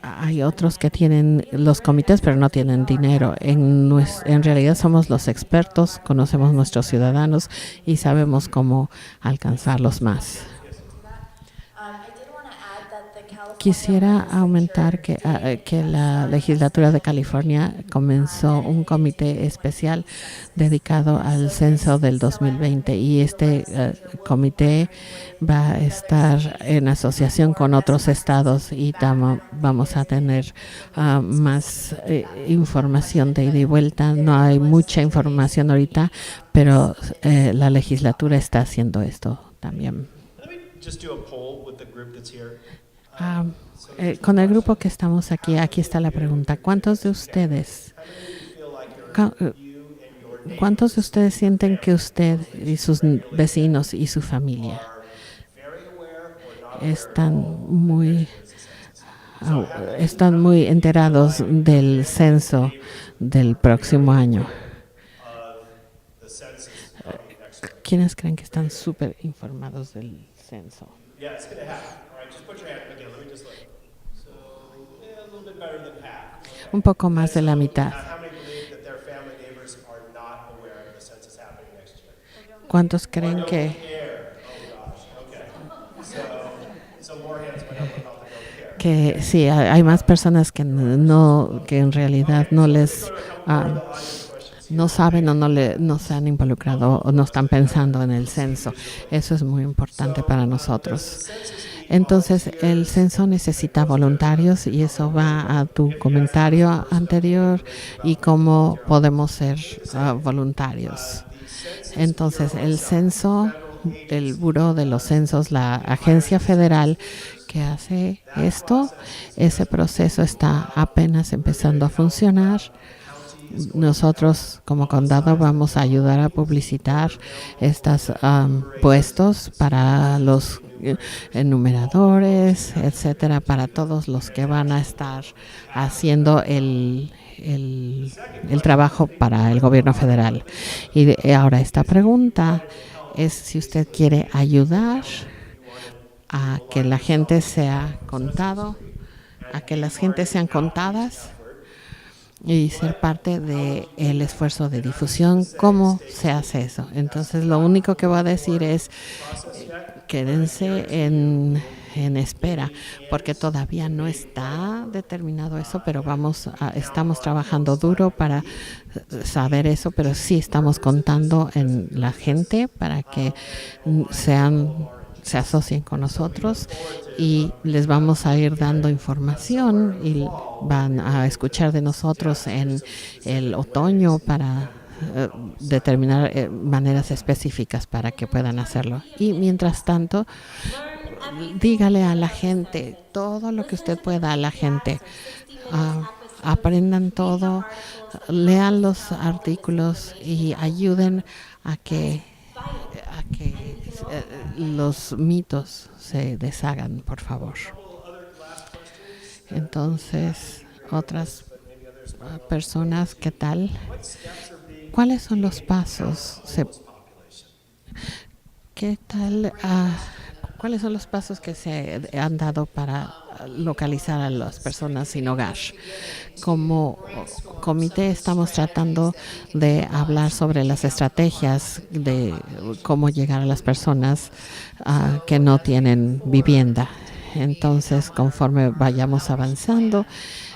Hay otros que tienen los comités, pero no tienen dinero. En realidad somos los expertos, conocemos nuestros ciudadanos y sabemos cómo alcanzarlos más. Quisiera aumentar que la legislatura de California comenzó un comité especial dedicado al censo del 2020 y este comité va a estar en asociación con otros estados y vamos a tener más información de ida y vuelta. No hay mucha información ahorita, pero la legislatura está haciendo esto también. Con el grupo que estamos aquí está la pregunta. ¿Cuántos de ustedes sienten que usted y sus vecinos y su familia están muy enterados del censo del próximo año? ¿Quiénes creen que están súper informados del censo? Un poco más de la mitad. ¿Cuántos creen que sí, hay más personas que en realidad no les no saben o no se han involucrado o no están pensando en el censo? Eso es muy importante para nosotros. Entonces, el censo necesita voluntarios y eso va a tu comentario anterior y cómo podemos ser voluntarios. Entonces, el censo, el Buró de los Censos, la agencia federal que hace esto, ese proceso está apenas empezando a funcionar. Nosotros como condado vamos a ayudar a publicitar estos puestos para los enumeradores, etcétera, para todos los que van a estar haciendo el trabajo para el gobierno federal. Y ahora esta pregunta es si usted quiere ayudar a que la gente sea contado, a que las gentes sean contadas y ser parte del esfuerzo de difusión. ¿Cómo se hace eso? Entonces, lo único que voy a decir es quédense en espera, porque todavía no está determinado eso, pero estamos trabajando duro para saber eso, pero sí estamos contando en la gente para que sean se asocien con nosotros y les vamos a ir dando información y van a escuchar de nosotros en el otoño para determinar maneras específicas para que puedan hacerlo. Y mientras tanto, dígale a la gente todo lo que usted pueda a la gente. Aprendan todo, lean los artículos y ayuden a que los mitos se deshagan, por favor. Entonces, otras personas, ¿qué tal? ¿Cuáles son los pasos? ¿Qué tal? ¿Cuáles son los pasos que se han dado para localizar a las personas sin hogar? Como comité estamos tratando de hablar sobre las estrategias de cómo llegar a las personas que no tienen vivienda. Entonces, conforme vayamos avanzando,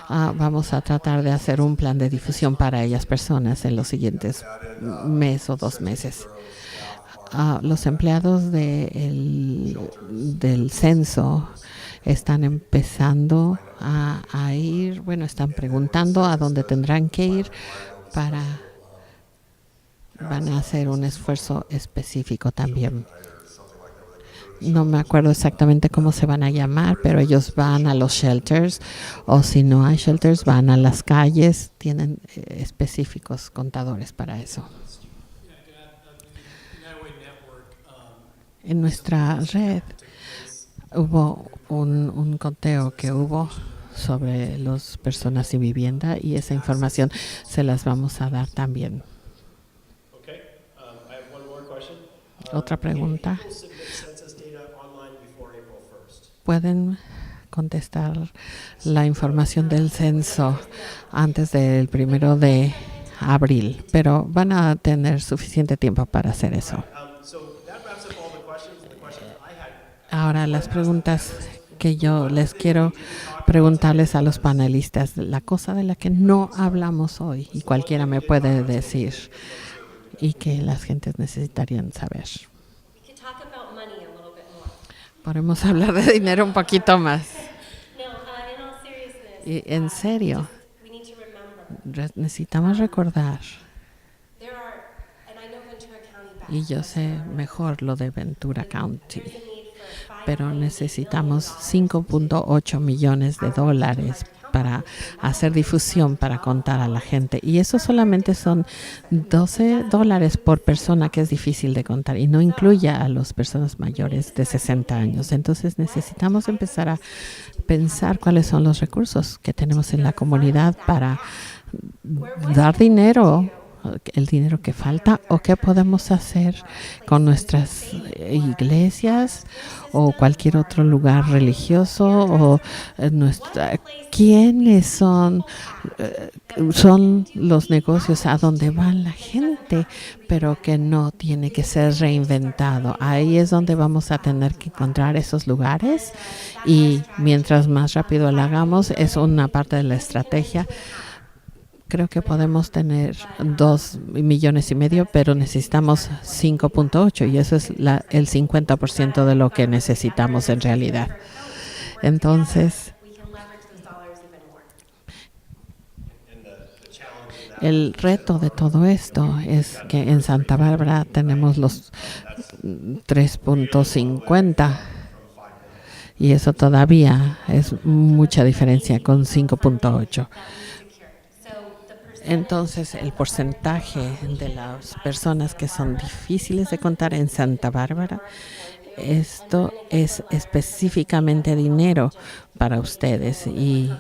vamos a tratar de hacer un plan de difusión para ellas personas en los siguientes mes o 2 meses. Los empleados del censo están empezando a ir, están preguntando a dónde tendrán que ir van a hacer un esfuerzo específico también. No me acuerdo exactamente cómo se van a llamar, pero ellos van a los shelters, o si no hay shelters, van a las calles, tienen específicos contadores para eso. En nuestra red hubo un conteo que hubo sobre las personas sin vivienda y esa información se las vamos a dar también. Otra pregunta. Pueden contestar la información del censo antes del 1 de abril, pero van a tener suficiente tiempo para hacer eso. Ahora, las preguntas que yo les quiero preguntarles a los panelistas, la cosa de la que no hablamos hoy y cualquiera me puede decir y que las gentes necesitarían saber. Podemos hablar de dinero un poquito más. Y en serio, necesitamos recordar, y yo sé mejor lo de Ventura County, pero necesitamos $5.8 millones para hacer difusión, para contar a la gente. Y eso solamente son $12 por persona, que es difícil de contar, y no incluye a las personas mayores de 60 años. Entonces necesitamos empezar a pensar cuáles son los recursos que tenemos en la comunidad para dar dinero, el dinero que falta, o qué podemos hacer con nuestras iglesias o cualquier otro lugar religioso, o quiénes son los negocios a donde va la gente, pero que no tiene que ser reinventado. Ahí es donde vamos a tener que encontrar esos lugares, y mientras más rápido lo hagamos, es una parte de la estrategia. Creo que podemos tener 2,5 millones, pero necesitamos 5.8, y eso es el 50% de lo que necesitamos en realidad. Entonces, el reto de todo esto es que en Santa Bárbara tenemos los 3.50, y eso todavía es mucha diferencia con 5.8. Entonces, el porcentaje de las personas que son difíciles de contar en Santa Bárbara, esto es específicamente dinero para ustedes, y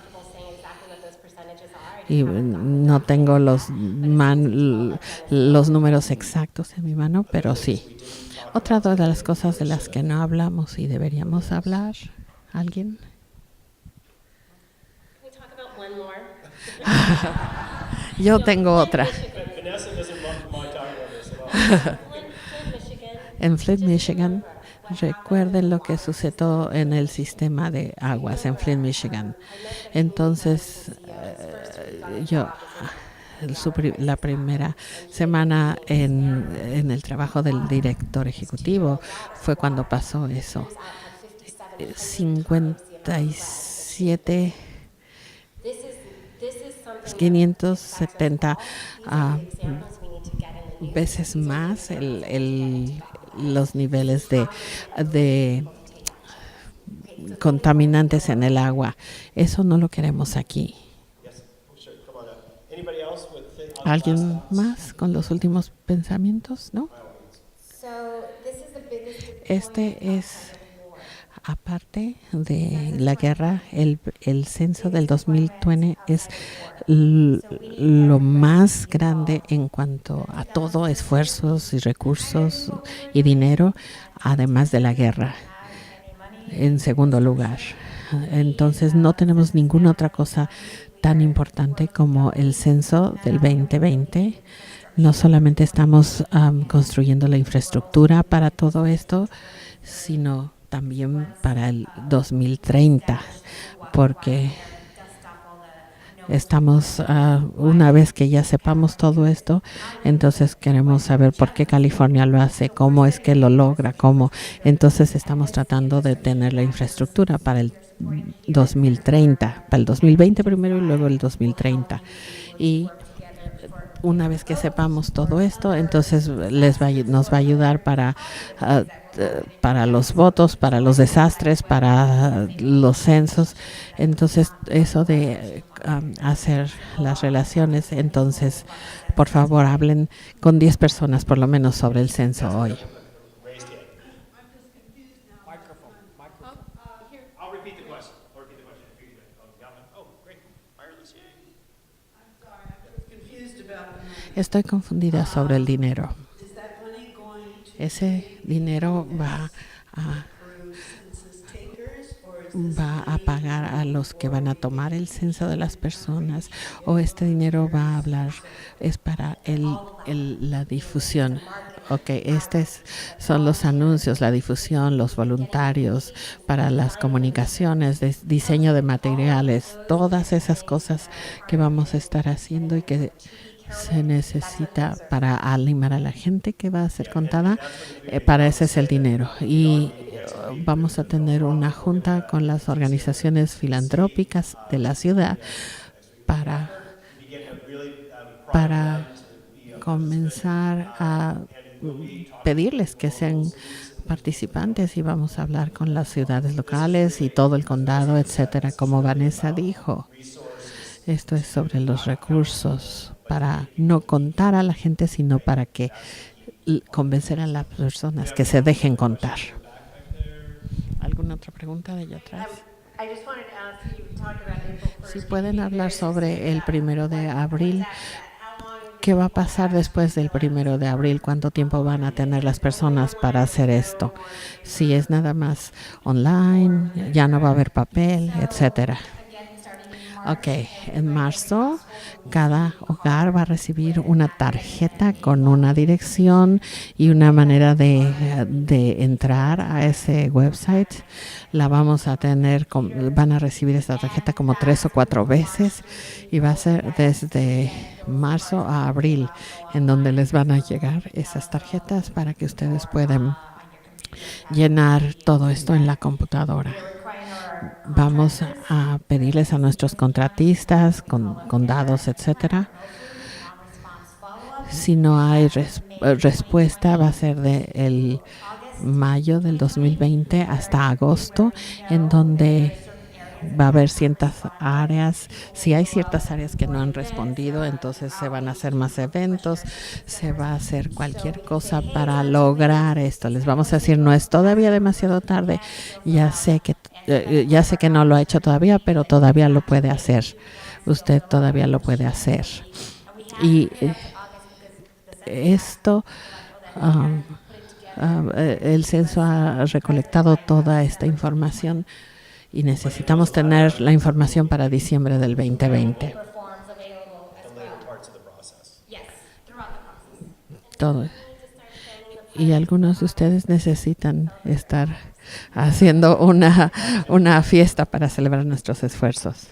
no tengo los números exactos en mi mano, pero sí. Otra de las cosas de las que no hablamos y deberíamos hablar, ¿alguien? Yo tengo otra. En Flint, Michigan, recuerden lo que sucedió en el sistema de aguas en Flint, Michigan. Entonces, yo la primera semana en el trabajo del director ejecutivo fue cuando pasó eso. 57, 570 veces más los niveles de contaminantes en el agua. Eso no lo queremos aquí. ¿Alguien más con los últimos pensamientos? ¿No? Este es, aparte de la guerra, el censo del 2020 es lo más grande en cuanto a todo, esfuerzos y recursos y dinero, además de la guerra. En segundo lugar, entonces no tenemos ninguna otra cosa tan importante como el censo del 2020. No solamente estamos construyendo la infraestructura para todo esto, sino también para el 2030, porque estamos, una vez que ya sepamos todo esto, entonces queremos saber por qué California lo hace, cómo es que lo logra, cómo. Entonces estamos tratando de tener la infraestructura para el 2030, para el 2020 primero y luego el 2030. Y una vez que sepamos todo esto, entonces nos va a ayudar para los votos, para los desastres, para los censos. Entonces, eso de hacer las relaciones, entonces, por favor, hablen con 10 personas por lo menos sobre el censo hoy. Estoy confundida sobre el dinero. ¿Ese dinero va a pagar a los que van a tomar el censo de las personas, o este dinero va a hablar, es para la difusión? Ok, son los anuncios, la difusión, los voluntarios, para las comunicaciones, diseño de materiales, todas esas cosas que vamos a estar haciendo y que se necesita para animar a la gente que va a ser contada. Para ese es el dinero. Y vamos a tener una junta con las organizaciones filantrópicas de la ciudad para comenzar a pedirles que sean participantes, y vamos a hablar con las ciudades locales y todo el condado, etcétera. Como Vanessa dijo, esto es sobre los recursos para no contar a la gente, sino para que convencer a las personas que se dejen contar. ¿Alguna otra pregunta de allá atrás? Si pueden hablar sobre el 1 de abril. ¿Qué va a pasar después del 1 de abril? ¿Cuánto tiempo van a tener las personas para hacer esto? Si es nada más online, ya no va a haber papel, etcétera. Ok, en marzo cada hogar va a recibir una tarjeta con una dirección y una manera de entrar a ese website. La vamos a tener, van a recibir esta tarjeta como 3 o 4 veces, y va a ser desde marzo a abril en donde les van a llegar esas tarjetas para que ustedes puedan llenar todo esto en la computadora. Vamos a pedirles a nuestros contratistas, condados, etcétera. Si no hay respuesta, va a ser de el mayo del 2020 hasta agosto, en donde va a haber ciertas áreas. Si hay ciertas áreas que no han respondido, entonces se van a hacer más eventos, se va a hacer cualquier cosa para lograr esto. Les vamos a decir, no es todavía demasiado tarde, ya sé que no lo ha hecho todavía, pero todavía lo puede hacer. Usted todavía lo puede hacer. Y esto, el censo ha recolectado toda esta información, y necesitamos tener la información para diciembre del 2020. Todo. Y algunos de ustedes necesitan estar haciendo una fiesta para celebrar nuestros esfuerzos.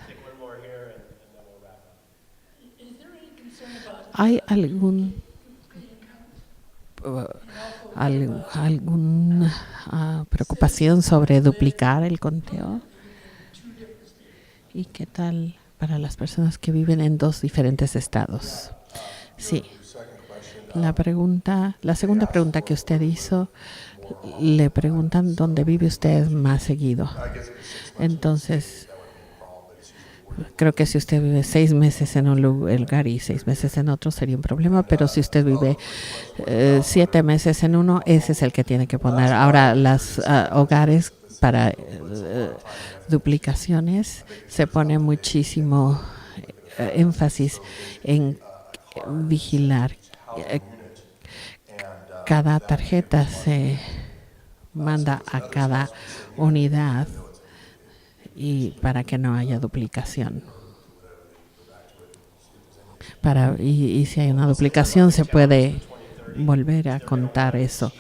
¿Hay alguna preocupación sobre duplicar el conteo? ¿Y qué tal para las personas que viven en 2 diferentes estados? Sí. La segunda pregunta que usted hizo, le preguntan dónde vive usted más seguido. Entonces, creo que si usted vive 6 meses en un lugar y 6 meses en otro sería un problema, pero si usted vive 7 meses en uno, ese es el que tiene que poner. Ahora, los hogares para duplicaciones se pone muchísimo énfasis en vigilar. Cada tarjeta se manda a cada unidad y para que no haya duplicación. Y si hay una duplicación se puede volver a contar eso.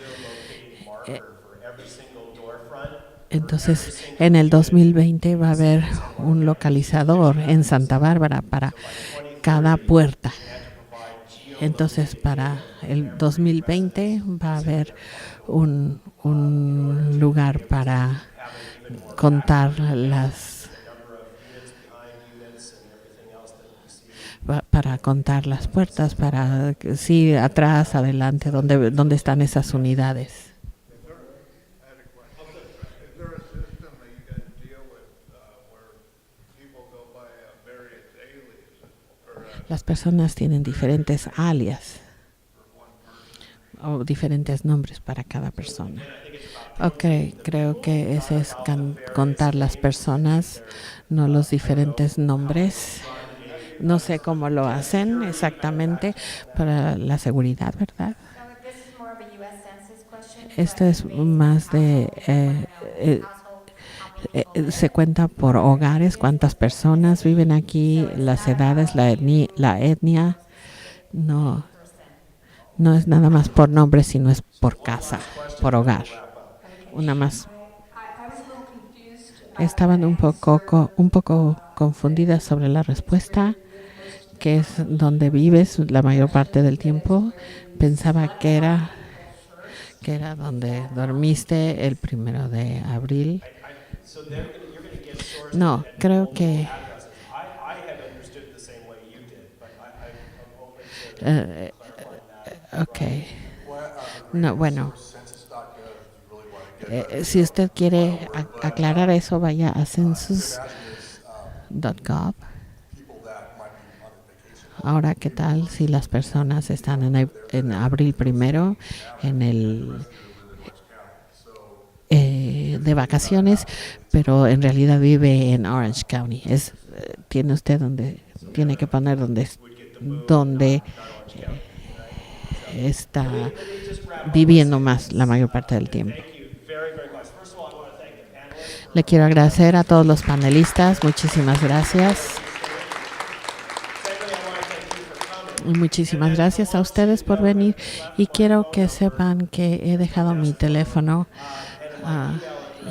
Entonces, en el 2020 va a haber un localizador en Santa Bárbara para cada puerta. Entonces, para el 2020 va a haber un lugar para contar las puertas, para sí, atrás, adelante, donde están esas unidades. Las personas tienen diferentes alias o diferentes nombres para cada persona. Ok, creo que ese es contar las personas, no los diferentes nombres. No sé cómo lo hacen exactamente para la seguridad, ¿verdad? Esto es más de... se cuenta por hogares, cuántas personas viven aquí, las edades, la etnia. No es nada más por nombre, sino es por casa, por hogar. Una más. Estaban un poco confundidas sobre la respuesta, que es donde vives la mayor parte del tiempo. Pensaba que era donde dormiste el 1 de abril. No, creo que ok. No, bueno. Si usted quiere aclarar eso, vaya a census.gov. Ahora, ¿qué tal si las personas están en abril 1 en el de vacaciones, pero en realidad vive en Orange County? Tiene usted tiene que poner donde está viviendo más la mayor parte del tiempo. Le quiero agradecer a todos los panelistas. Muchísimas gracias. Y muchísimas gracias a ustedes por venir. Y quiero que sepan que he dejado mi teléfono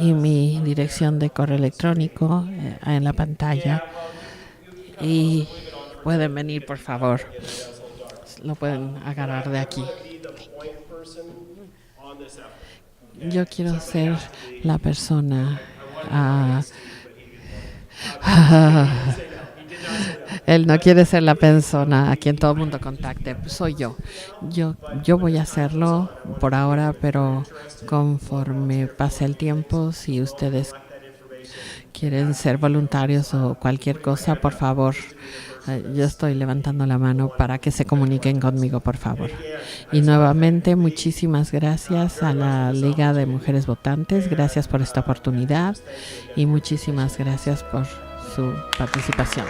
y mi dirección de correo electrónico en la pantalla. Y pueden venir, por favor. Lo pueden agarrar de aquí. Yo quiero ser la persona. Él no quiere ser la persona a quien todo el mundo contacte. Soy yo. Yo voy a hacerlo por ahora, pero conforme pase el tiempo, si ustedes quieren ser voluntarios o cualquier cosa, por favor, yo estoy levantando la mano para que se comuniquen conmigo, por favor. Y nuevamente, muchísimas gracias a la Liga de Mujeres Votantes. Gracias por esta oportunidad y muchísimas gracias por su participación.